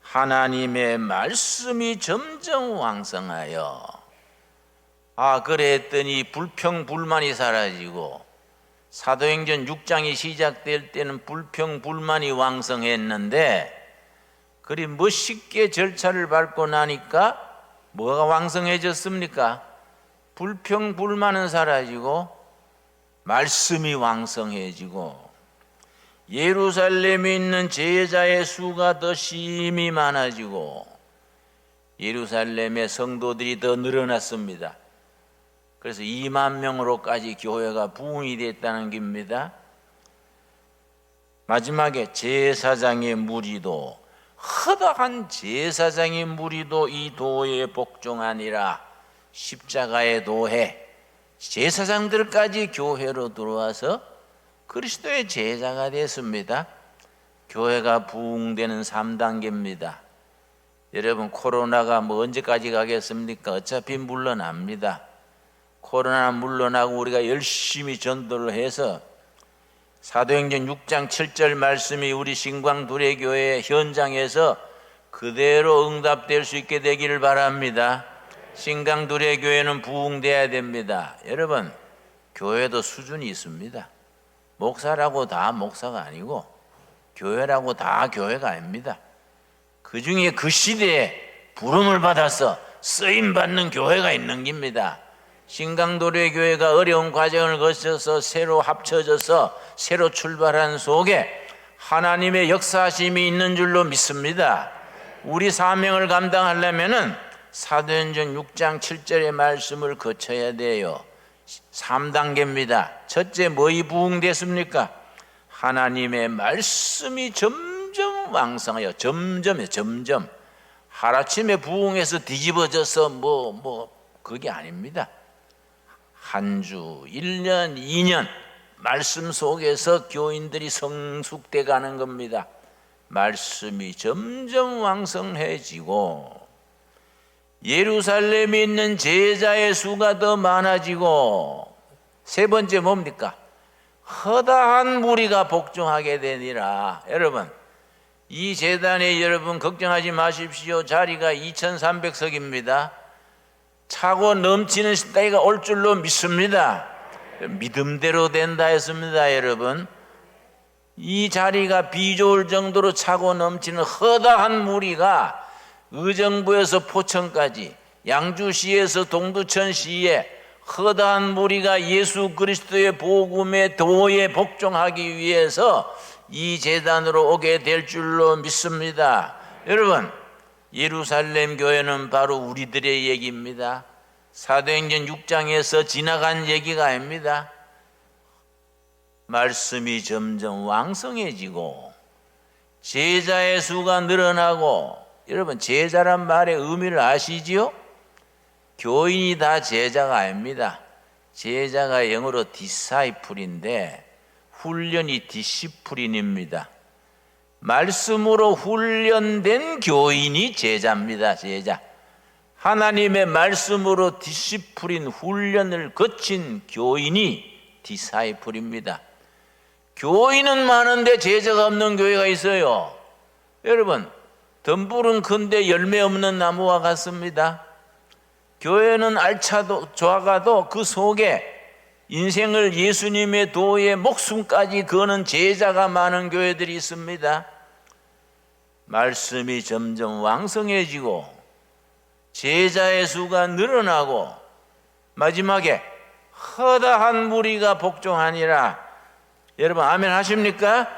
하나님의 말씀이 점점 왕성하여. 그랬더니 불평불만이 사라지고, 사도행전 6장이 시작될 때는 불평불만이 왕성했는데, 그리 멋있게 절차를 밟고 나니까 뭐가 왕성해졌습니까? 불평불만은 사라지고 말씀이 왕성해지고, 예루살렘에 있는 제자의 수가 더 심히 많아지고, 예루살렘의 성도들이 더 늘어났습니다. 그래서 2만 명으로까지 교회가 부흥이 됐다는 겁니다. 마지막에 제사장의 무리도, 허다한 제사장의 무리도 이 도에 복종하니라. 십자가의 도회, 제사장들까지 교회로 들어와서 그리스도의 제자가 됐습니다. 교회가 부흥되는 3단계입니다. 여러분, 코로나가 언제까지 가겠습니까? 어차피 물러납니다. 코로나 물러나고 우리가 열심히 전도를 해서 사도행전 6장 7절 말씀이 우리 신광두레교회 현장에서 그대로 응답될 수 있게 되기를 바랍니다. 신광두레교회는 부흥돼야 됩니다. 여러분, 교회도 수준이 있습니다. 목사라고 다 목사가 아니고 교회라고 다 교회가 아닙니다. 그 중에 그 시대에 부름을 받아서 쓰임받는 교회가 있는 겁니다. 신강도래교회가 어려운 과정을 거쳐서 새로 합쳐져서 새로 출발한 속에 하나님의 역사하심이 있는 줄로 믿습니다. 우리 사명을 감당하려면 사도행전 6장 7절의 말씀을 거쳐야 돼요. 3단계입니다. 첫째, 뭐이 부흥됐습니까? 하나님의 말씀이 점점 왕성하여, 점점 하루아침에 부흥해서 뒤집어져서 그게 아닙니다. 한 주, 1년, 2년 말씀 속에서 교인들이 성숙돼 가는 겁니다. 말씀이 점점 왕성해지고 예루살렘에 있는 제자의 수가 더 많아지고, 세 번째 뭡니까? 허다한 무리가 복종하게 되니라. 여러분, 이 재단에 여러분 걱정하지 마십시오. 자리가 2300석입니다. 차고 넘치는 때가 올 줄로 믿습니다. 믿음대로 된다 했습니다. 여러분, 이 자리가 비좋을 정도로 차고 넘치는 허다한 무리가 의정부에서 포천까지, 양주시에서 동두천시에 허다한 무리가 예수 그리스도의 복음의 도에 복종하기 위해서 이 재단으로 오게 될 줄로 믿습니다. 여러분, 예루살렘 교회는 바로 우리들의 얘기입니다. 사도행전 6장에서 지나간 얘기가 아닙니다. 말씀이 점점 왕성해지고 제자의 수가 늘어나고, 여러분, 제자란 말의 의미를 아시지요? 교인이 다 제자가 아닙니다. 제자가 영어로 disciple인데 훈련이 디시플린입니다. 말씀으로 훈련된 교인이 제자입니다. 제자. 하나님의 말씀으로 디시플린 훈련을 거친 교인이 디사이플입니다. 교인은 많은데 제자가 없는 교회가 있어요. 여러분, 덤불은 큰데 열매 없는 나무와 같습니다. 교회는 알차도 좋아가도 그 속에 인생을 예수님의 도에 목숨까지 거는 제자가 많은 교회들이 있습니다. 말씀이 점점 왕성해지고 제자의 수가 늘어나고 마지막에 허다한 무리가 복종하니라. 여러분, 아멘 하십니까?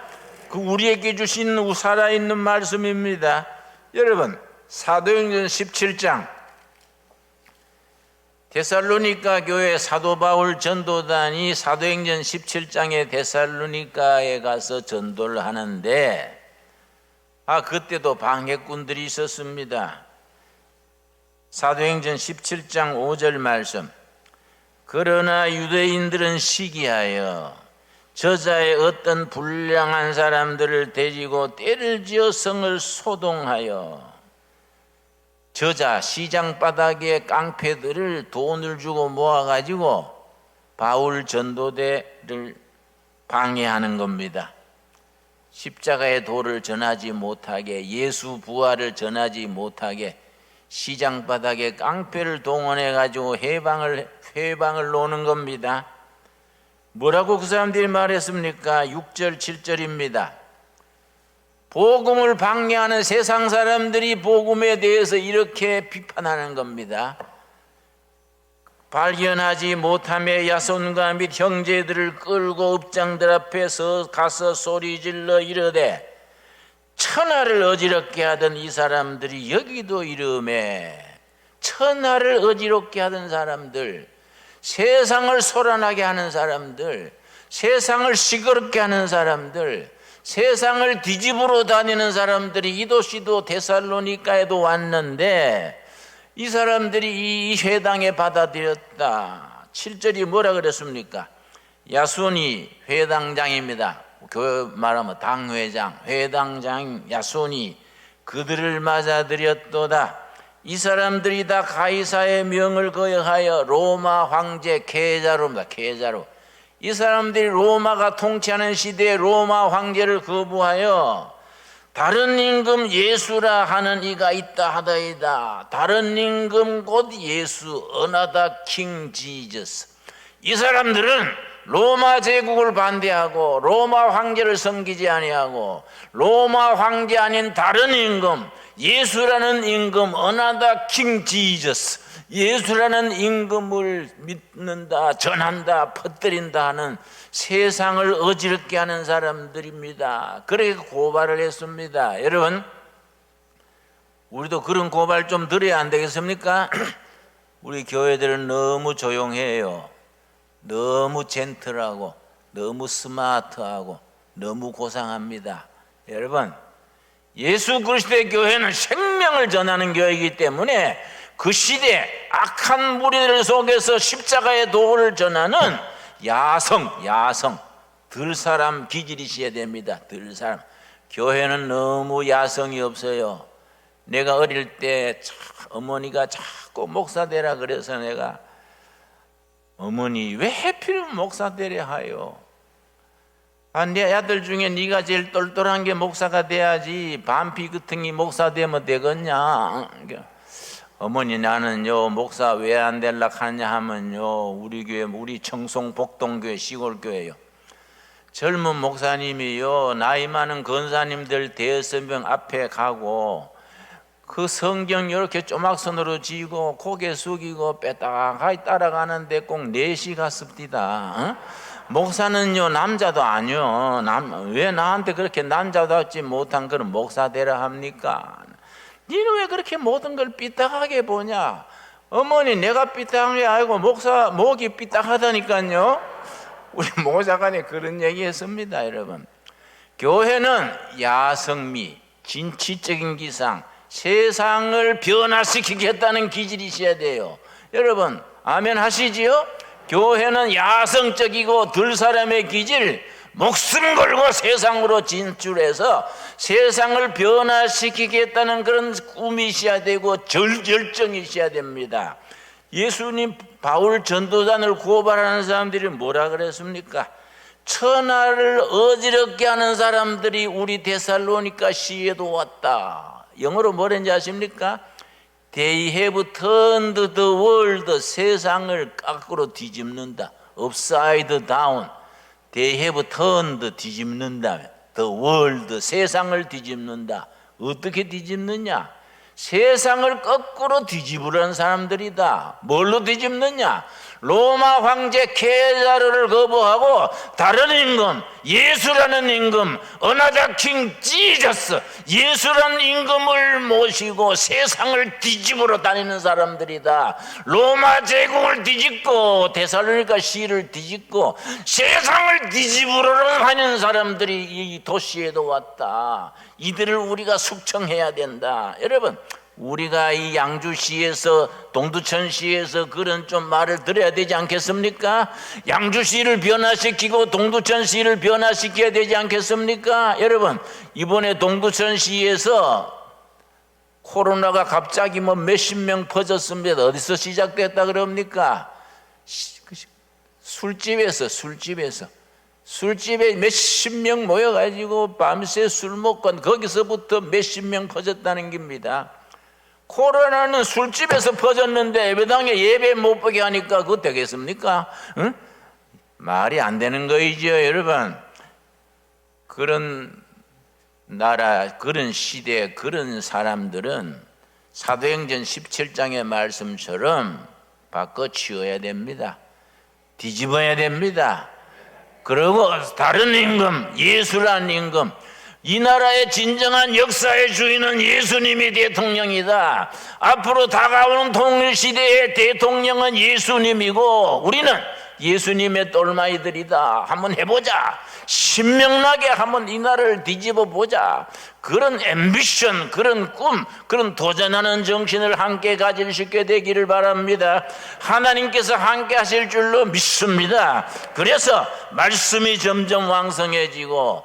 그 우리에게 주신 살아있는 말씀입니다. 여러분, 사도행전 17장, 데살로니가 교회 사도 바울 전도단이 사도행전 17장에 데살로니가에 가서 전도를 하는데, 그때도 방해꾼들이 있었습니다. 사도행전 17장 5절 말씀. 그러나 유대인들은 시기하여 저자의 어떤 불량한 사람들을 데리고 때를 지어 성을 소동하여 저자 시장 바닥에 깡패들을 돈을 주고 모아가지고 바울 전도대를 방해하는 겁니다. 십자가의 도를 전하지 못하게, 예수 부활을 전하지 못하게 시장 바닥에 깡패를 동원해 가지고 회방을 놓는 겁니다. 뭐라고 그 사람들이 말했습니까? 6절 7절입니다. 복음을 방해하는 세상 사람들이 복음에 대해서 이렇게 비판하는 겁니다. 발견하지 못하며 야손과 및 형제들을 끌고 읍장들 앞에서 가서 소리질러 이르되, 천하를 어지럽게 하던 이 사람들이 여기도 이름에, 천하를 어지럽게 하던 사람들, 세상을 소란하게 하는 사람들, 세상을 시끄럽게 하는 사람들, 세상을 뒤집으러 다니는 사람들이 이도시도 데살로니가에도 왔는데 이 사람들이 이 회당에 받아들였다. 7절이 뭐라 그랬습니까? 야손이 회당장입니다. 교회 말하면 당회장, 회당장 야손이 그들을 맞아들였도다. 이 사람들이 다 가이사의 명을 거역하여 로마 황제 케자로입니다. 케자로. 이 사람들이 로마가 통치하는 시대에 로마 황제를 거부하여 다른 임금 예수라 하는 이가 있다 하다이다. 다른 임금 곧 예수, 어나다 킹 지저스. 이 사람들은 로마 제국을 반대하고 로마 황제를 섬기지 아니하고 로마 황제 아닌 다른 임금, 예수라는 임금, 어나다 킹 지저스, 예수라는 임금을 믿는다, 전한다, 퍼뜨린다 하는 세상을 어지럽게 하는 사람들입니다. 그렇게 고발을 했습니다. 여러분, 우리도 그런 고발 좀 드려야 안 되겠습니까? 우리 교회들은 너무 조용해요. 너무 젠틀하고 너무 스마트하고 너무 고상합니다. 여러분, 예수 그리스도의 교회는 생명을 전하는 교회이기 때문에 그 시대 악한 무리들 속에서 십자가의 도를 전하는 야성, 들사람 기질이셔야 됩니다. 들사람. 교회는 너무 야성이 없어요. 내가 어릴 때 어머니가 자꾸 목사 되라 그래서 내가, 어머니 왜 하필 목사 되려 하요? 내 아들 중에 네가 제일 똘똘한 게 목사가 돼야지 반피 같은 게 목사 되면 되겠냐? 어머니, 나는요 목사 왜 안 될라 하냐 하면요, 우리 교회, 우리 청송 복동교회 시골교회요, 젊은 목사님이요 나이 많은 권사님들 대여섯 명 앞에 가고 그 성경 이렇게 쪼막선으로 쥐고 고개 숙이고 빼딱하게 따라가는데 꼭 4시 갔습니다. 목사는요 남자도 아니요, 왜 나한테 그렇게 남자답지 못한 그런 목사 되라 합니까? 니는 왜 그렇게 모든 걸 삐딱하게 보냐? 어머니, 내가 삐딱한 게 아니고 목사 목이 삐딱하다니까요. 우리 모자관이 그런 얘기 했습니다. 여러분, 교회는 야성미, 진취적인 기상, 세상을 변화시키겠다는 기질이 있어야 돼요. 여러분, 아멘 하시지요? 교회는 야성적이고 들사람의 기질, 목숨 걸고 세상으로 진출해서 세상을 변화시키겠다는 그런 꿈이 있어야 되고 열정이 있어야 됩니다. 예수님 바울 전도단을 고발하는 사람들이 뭐라 그랬습니까? 천하를 어지럽게 하는 사람들이 우리 데살로니가 시에도 왔다. 영어로 뭐랬는지 아십니까? They have turned the world, 세상을 거꾸로 뒤집는다. upside down. They have turned, 뒤집는다. The world, 세상을 뒤집는다. 어떻게 뒤집느냐? 세상을 거꾸로 뒤집으려는 사람들이다. 뭘로 뒤집느냐? 로마 황제 케자르를 거부하고 다른 임금, 예수라는 임금, 어나자 킹 지저스, 예수라는 임금을 모시고 세상을 뒤집으러 다니는 사람들이다. 로마 제국을 뒤집고 데살로니가 시를 뒤집고 세상을 뒤집으러 다니는 사람들이 이 도시에도 왔다. 이들을 우리가 숙청해야 된다. 여러분, 우리가 이 양주시에서, 동두천시에서 그런 좀 말을 드려야 되지 않겠습니까? 양주시를 변화시키고 동두천시를 변화시켜야 되지 않겠습니까? 여러분, 이번에 동두천시에서 코로나가 갑자기 몇십 명 퍼졌습니다. 어디서 시작됐다 그럽니까? 술집에 몇십 명 모여가지고 밤새 술 먹고 거기서부터 몇십 명 퍼졌다는 겁니다. 코로나는 술집에서 퍼졌는데 예배당에 예배 못 보게 하니까 그거 되겠습니까? 응? 말이 안 되는 거이죠, 여러분. 그런 나라, 그런 시대, 그런 사람들은 사도행전 17장의 말씀처럼 바꿔치워야 됩니다. 뒤집어야 됩니다. 그리고 다른 임금, 예수란 임금, 이 나라의 진정한 역사의 주인은 예수님이 대통령이다. 앞으로 다가오는 통일시대의 대통령은 예수님이고 우리는 예수님의 똘마이들이다. 한번 해보자. 신명나게 한번 이 나라를 뒤집어 보자. 그런 앰비션, 그런 꿈, 그런 도전하는 정신을 함께 가질 수 있게 되기를 바랍니다. 하나님께서 함께 하실 줄로 믿습니다. 그래서 말씀이 점점 왕성해지고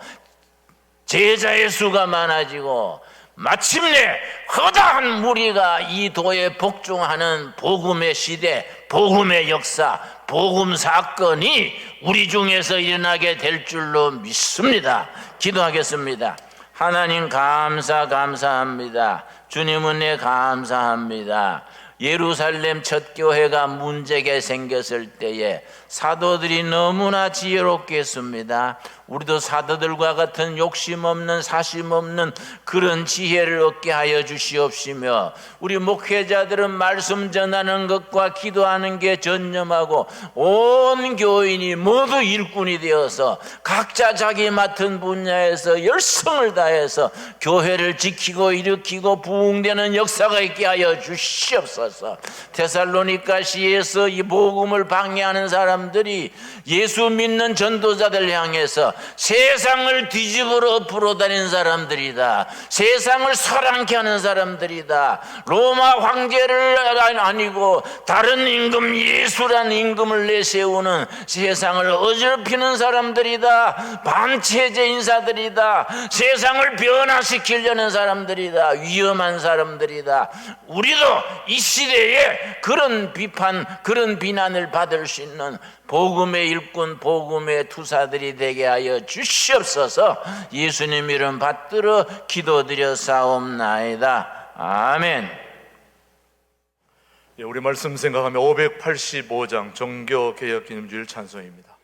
제자의 수가 많아지고 마침내 허다한 무리가 이 도에 복종하는 복음의 시대, 복음의 역사, 복음 사건이 우리 중에서 일어나게 될 줄로 믿습니다. 기도하겠습니다. 하나님 감사합니다. 주님 은혜 감사합니다. 예루살렘 첫 교회가 문제가 생겼을 때에 사도들이 너무나 지혜롭게 했습니다. 우리도 사도들과 같은 욕심 없는 사심 없는 그런 지혜를 얻게 하여 주시옵시며 우리 목회자들은 말씀 전하는 것과 기도하는 게 전념하고 온 교인이 모두 일꾼이 되어서 각자 자기 맡은 분야에서 열성을 다해서 교회를 지키고 일으키고 부흥되는 역사가 있게 하여 주시옵소서. 데살로니가시에서 이 복음을 방해하는 사람들이 예수 믿는 전도자들 향해서 세상을 뒤집으러 엎으러 다니는 사람들이다. 세상을 사랑케 하는 사람들이다. 로마 황제를 아니고 다른 임금 예수란 임금을 내세우는 세상을 어지럽히는 사람들이다. 반체제 인사들이다. 세상을 변화시키려는 사람들이다. 위험한 사람들이다. 우리도 이 시대에 그런 비판, 그런 비난을 받을 수 있는 복음의 일꾼, 복음의 투사들이 되게 하여 주시옵소서. 예수님 이름 받들어 기도드려 사옵나이다. 아멘. 예, 우리 말씀 생각하면 585장 정교개혁기념주일 찬송입니다.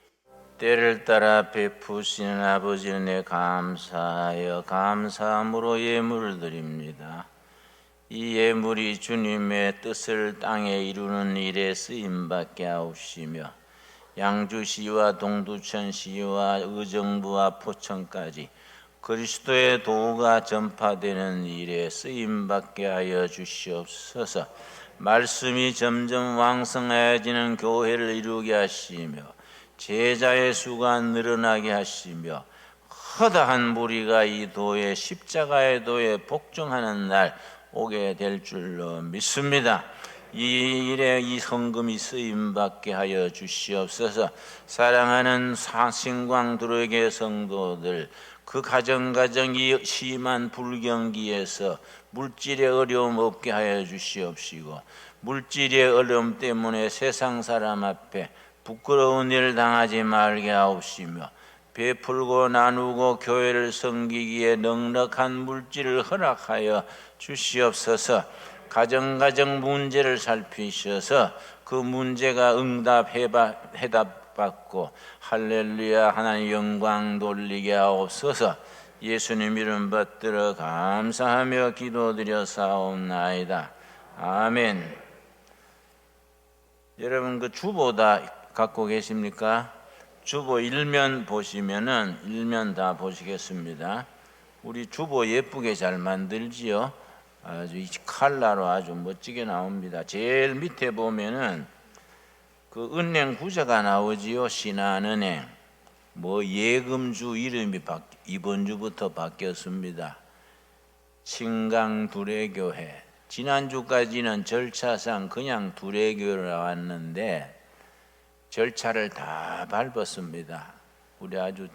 때를 따라 베푸시는 아버지 은혜 감사하여 감사함으로 예물을 드립니다. 이 예물이 주님의 뜻을 땅에 이루는 일에 쓰임받게 하옵시며 양주시와 동두천시와 의정부와 포천까지 그리스도의 도가 전파되는 일에 쓰임받게 하여 주시옵소서. 말씀이 점점 왕성해지는 교회를 이루게 하시며 제자의 수가 늘어나게 하시며 허다한 무리가 이 도에 십자가의 도에 복종하는 날 오게 될 줄로 믿습니다. 이 일에 이 헌금이 쓰임받게 하여 주시옵소서. 사랑하는 신광두르게 성도들, 그 가정이 심한 불경기에서 물질의 어려움 없게 하여 주시옵시고 물질의 어려움 때문에 세상 사람 앞에 부끄러운 일을 당하지 말게 하옵시며 베풀고 나누고 교회를 섬기기에 넉넉한 물질을 허락하여 주시옵소서. 가정 문제를 살피셔서 그 문제가 해답받고 할렐루야 하나님 영광 돌리게 하옵소서. 예수님 이름 받들어 감사하며 기도드려 사옵나이다. 아멘. 여러분 그 주보 다 갖고 계십니까? 주보 일면 보시면은 일면 다 보시겠습니다. 우리 주보 예쁘게 잘 만들지요. 아주 이 칼라로 아주 멋지게 나옵니다. 제일 밑에 보면은 그 은행 부자가 나오지요. 신한은행. 뭐 예금주 이름이 이번 주부터 바뀌었습니다. 신강두레교회. 지난주까지는 절차상 그냥 두레교를 나왔는데 절차를 다 밟았습니다. 우리 아주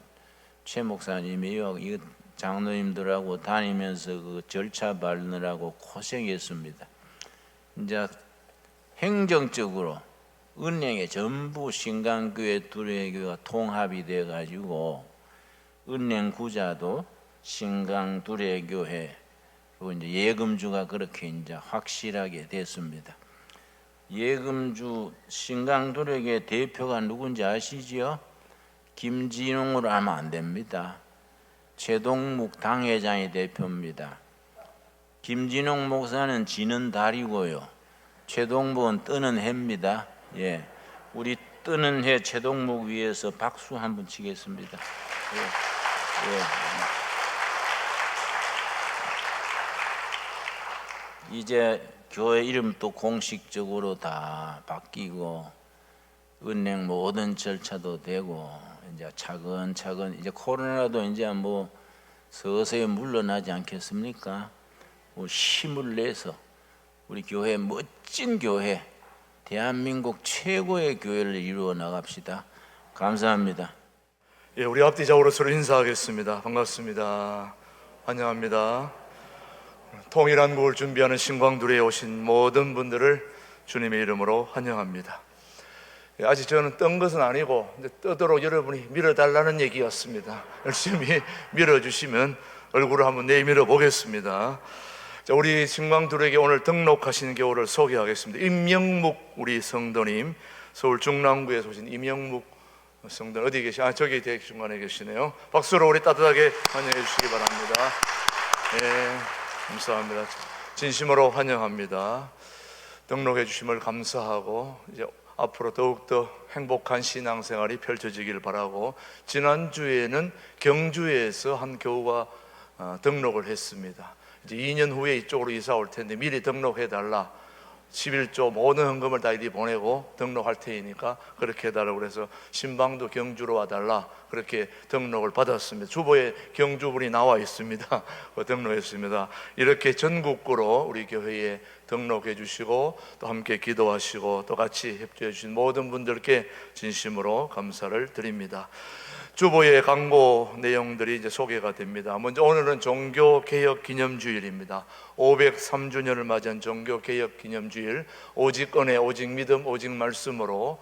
최 목사님이요. 이 장로님들하고 다니면서 그 절차 밟느라고 고생했습니다. 이제 행정적으로 은행에 전부 신강교회 두레교회가 통합이 돼 가지고 은행 구자도 신강 두레교회 그리고 이제 예금주가 그렇게 이제 확실하게 됐습니다. 예금주 신강 두레교회 대표가 누군지 아시지요? 김진웅으로 하면 안 됩니다. 최동묵 당회장이 대표입니다. 김진웅 목사는 지는 달이고요. 최동묵은 뜨는 해입니다. 예, 우리 뜨는 해 최동묵 위해서 박수 한번 치겠습니다. 예, 예. 이제 교회 이름도 공식적으로 다 바뀌고 은행 모든 절차도 되고 이제 차근차근 이제 코로나도 이제 뭐 서서히 물러나지 않겠습니까? 뭐 힘을 내서 우리 교회 멋진 교회 대한민국 최고의 교회를 이루어 나갑시다. 감사합니다. 예, 우리 앞뒤적으로 서로 인사하겠습니다. 반갑습니다. 환영합니다. 통일한국을 준비하는 신광두레에 오신 모든 분들을 주님의 이름으로 환영합니다. 예, 아직 저는 뜬 것은 아니고 뜨도록 여러분이 밀어달라는 얘기였습니다. 열심히 밀어주시면 얼굴을 한번 내밀어 보겠습니다. 자, 우리 신광두레에게 오늘 등록하신 교우를 소개하겠습니다. 임영묵 우리 성도님, 서울 중랑구에서 오신 임영묵 성도 어디 계시? 저기 대기 중간에 계시네요. 박수로 우리 따뜻하게 환영해 주시기 바랍니다. 네, 감사합니다. 진심으로 환영합니다. 등록해 주심을 감사하고 이제 앞으로 더욱더 행복한 신앙생활이 펼쳐지길 바라고, 지난주에는 경주에서 한 교우가 등록을 했습니다. 이제 2년 후에 이쪽으로 이사 올 텐데 미리 등록해 달라. 11조 모든 헌금을 다 이리 보내고 등록할 테니까 그렇게 해달라고 그래서 신방도 경주로 와달라 그렇게 등록을 받았습니다. 주보에 경주분이 나와 있습니다. 등록했습니다. 이렇게 전국구로 우리 교회에 등록해 주시고 또 함께 기도하시고 또 같이 협조해 주신 모든 분들께 진심으로 감사를 드립니다. 주보의 광고 내용들이 이제 소개가 됩니다. 먼저 오늘은 종교개혁 기념주일입니다. 503주년을 맞이한 종교개혁 기념주일, 오직 은혜, 오직 믿음, 오직 말씀으로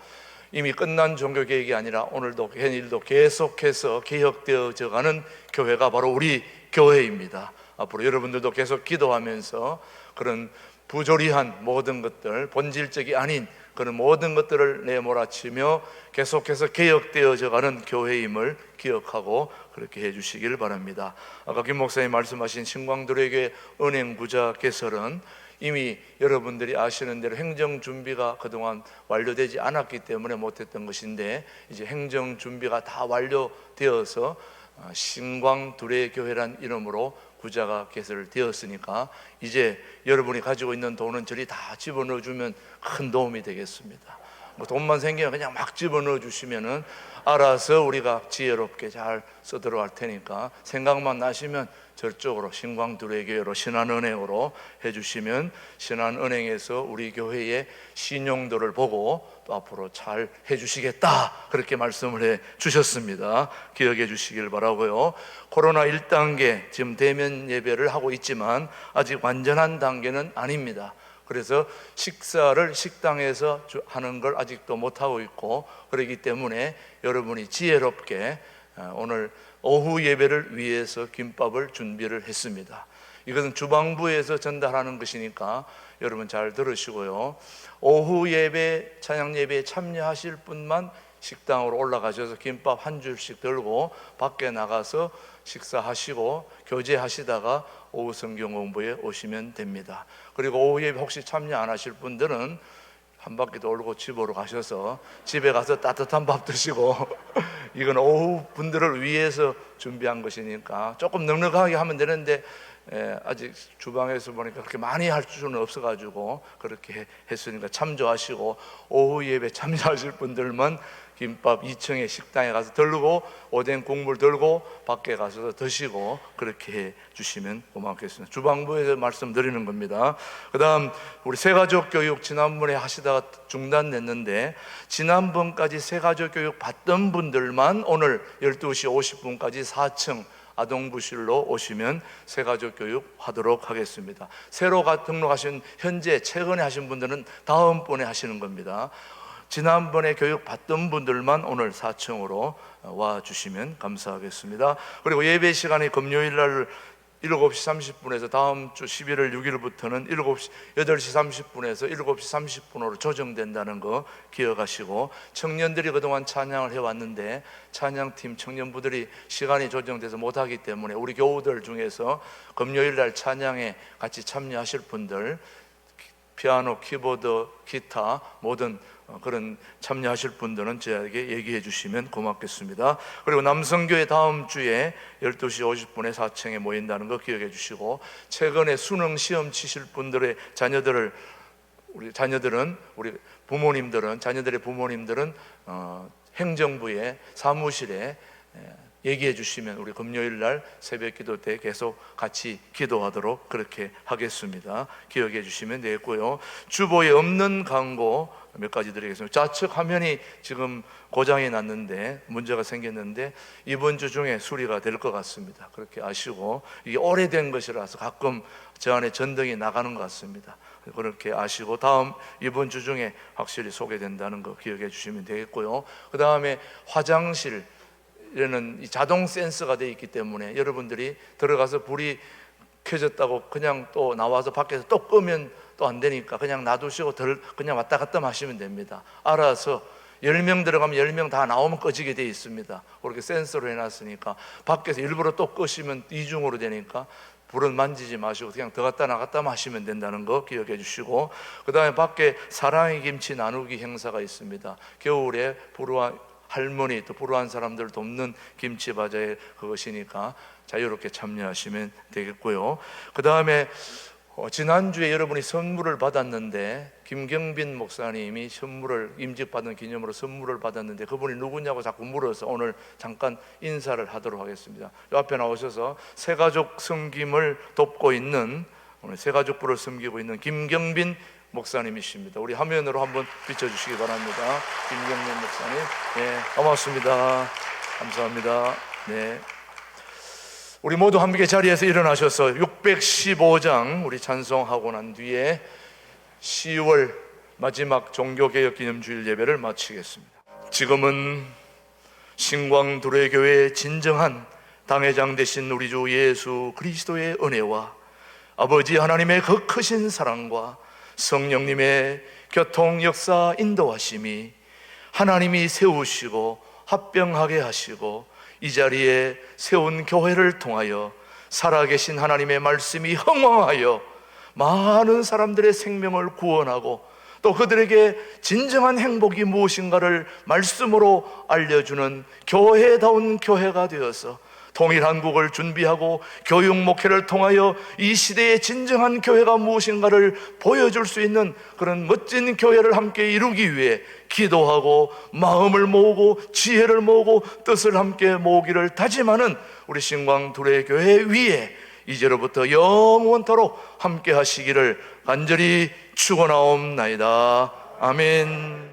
이미 끝난 종교개혁이 아니라 오늘도 현일도 계속해서 개혁되어져 가는 교회가 바로 우리 교회입니다. 앞으로 여러분들도 계속 기도하면서 그런 부조리한 모든 것들, 본질적이 아닌 그런 모든 것들을 내몰아치며 계속해서 개혁되어져 가는 교회임을 기억하고 그렇게 해주시길 바랍니다. 아까 김 목사님 말씀하신 신광두레교회 은행구자 개설은 이미 여러분들이 아시는 대로 행정 준비가 그동안 완료되지 않았기 때문에 못했던 것인데 이제 행정 준비가 다 완료되어서 신광두레교회란 이름으로 구자가 개설되었으니까 이제 여러분이 가지고 있는 돈은 저리 다 집어넣어주면 큰 도움이 되겠습니다. 뭐 돈만 생기면 그냥 막 집어넣어 주시면은 알아서 우리가 지혜롭게 잘 써들어갈 테니까 생각만 나시면 저쪽으로 신광두레교회로 신한은행으로 해주시면 신한은행에서 우리 교회의 신용도를 보고 또 앞으로 잘 해주시겠다 그렇게 말씀을 해 주셨습니다. 기억해 주시길 바라고요. 코로나 1단계 지금 대면 예배를 하고 있지만 아직 완전한 단계는 아닙니다. 그래서 식사를 식당에서 하는 걸 아직도 못하고 있고 그렇기 때문에 여러분이 지혜롭게 오늘 오후 예배를 위해서 김밥을 준비를 했습니다. 이것은 주방부에서 전달하는 것이니까 여러분 잘 들으시고요. 오후 예배, 찬양 예배에 참여하실 분만 식당으로 올라가셔서 김밥 한 줄씩 들고 밖에 나가서 식사하시고 교제하시다가 오후 성경 공부에 오시면 됩니다. 그리고 오후 예배 혹시 참여 안 하실 분들은 한 바퀴 돌고 집으로 가셔서 집에 가서 따뜻한 밥 드시고 이건 오후 분들을 위해서 준비한 것이니까 조금 넉넉하게 하면 되는데 아직 주방에서 보니까 그렇게 많이 할 수는 없어가지고 그렇게 했으니까 참조하시고 오후 예배 참여하실 분들만 김밥 2층에 식당에 가서 들고 오뎅 국물 들고 밖에 가서 드시고 그렇게 해 주시면 고맙겠습니다. 주방부에서 말씀드리는 겁니다. 그 다음 우리 새가족 교육 지난번에 하시다가 중단됐는데 지난번까지 새가족 교육 받던 분들만 오늘 12시 50분까지 4층 아동부실로 오시면 새가족 교육 하도록 하겠습니다. 새로 등록하신 현재 최근에 하신 분들은 다음번에 하시는 겁니다. 지난번에 교육 받던 분들만 오늘 4층으로 와 주시면 감사하겠습니다. 그리고 예배 시간이 금요일 날 7시 30분에서 다음 주 11월 6일부터는 8시 30분에서 7시 30분으로 조정된다는 거 기억하시고, 청년들이 그동안 찬양을 해왔는데 찬양팀 청년부들이 시간이 조정돼서 못하기 때문에 우리 교우들 중에서 금요일 날 찬양에 같이 참여하실 분들, 피아노, 키보드, 기타 모든 그런 참여하실 분들은 저에게 얘기해 주시면 고맙겠습니다. 그리고 남성교회 다음 주에 12시 50분에 4층에 모인다는 거 기억해 주시고, 최근에 수능 시험 치실 분들의 자녀들을 우리 부모님들은, 자녀들의 부모님들은 행정부의 사무실에 얘기해 주시면 우리 금요일 날 새벽 기도 때 계속 같이 기도하도록 그렇게 하겠습니다. 기억해 주시면 되겠고요. 주보에 없는 광고 몇 가지 드리겠습니다. 좌측 화면이 지금 고장이 났는데, 문제가 생겼는데 이번 주 중에 수리가 될 것 같습니다. 그렇게 아시고, 이게 오래된 것이라서 가끔 저 안에 전등이 나가는 것 같습니다. 그렇게 아시고 이번 주 중에 확실히 소개된다는 거 기억해 주시면 되겠고요. 그 다음에 화장실 이는 자동 센서가 되어 있기 때문에 여러분들이 들어가서 불이 켜졌다고 그냥 또 나와서 밖에서 또 끄면 또 안 되니까 그냥 놔두시고 그냥 왔다 갔다 하시면 됩니다. 알아서 10명 들어가면 10명 다 나오면 꺼지게 되어 있습니다. 그렇게 센서로 해놨으니까 밖에서 일부러 또 끄시면 이중으로 되니까 불은 만지지 마시고 그냥 들어갔다 나갔다 하시면 된다는 거 기억해 주시고, 그 다음에 밖에 사랑의 김치 나누기 행사가 있습니다. 겨울에 불우한 할머니 또 불우한 사람들을 돕는 김치 바자회 그것이니까 자유롭게 참여하시면 되겠고요. 그 다음에 지난주에 여러분이 선물을 받았는데, 김경빈 목사님이 임직받은 기념으로 선물을 받았는데 그분이 누구냐고 자꾸 물어서 오늘 잠깐 인사를 하도록 하겠습니다. 이 앞에 나오셔서 새가족 섬김을 돕고 있는, 오늘 새가족부를 섬기고 있는 김경빈 목사님이십니다. 우리 화면으로 한번 비춰주시기 바랍니다. 김경빈 목사님, 네, 고맙습니다. 감사합니다. 네. 우리 모두 함께 자리에서 일어나셔서 615장 우리 찬송하고 난 뒤에 10월 마지막 종교개혁기념주일 예배를 마치겠습니다. 지금은 신광두레교회의 진정한 당회장 되신 우리 주 예수 그리스도의 은혜와 아버지 하나님의 그 크신 사랑과 성령님의 교통 역사 인도하심이 하나님이 세우시고 합병하게 하시고 이 자리에 세운 교회를 통하여 살아계신 하나님의 말씀이 흥황하여 많은 사람들의 생명을 구원하고 또 그들에게 진정한 행복이 무엇인가를 말씀으로 알려주는 교회다운 교회가 되어서 통일한국을 준비하고 교육 목회를 통하여 이 시대의 진정한 교회가 무엇인가를 보여줄 수 있는 그런 멋진 교회를 함께 이루기 위해 기도하고 마음을 모으고 지혜를 모으고 뜻을 함께 모으기를 다짐하는 우리 신광두레교회 위에 이제로부터 영원토록 함께 하시기를 간절히 축원하옵나이다. 아멘.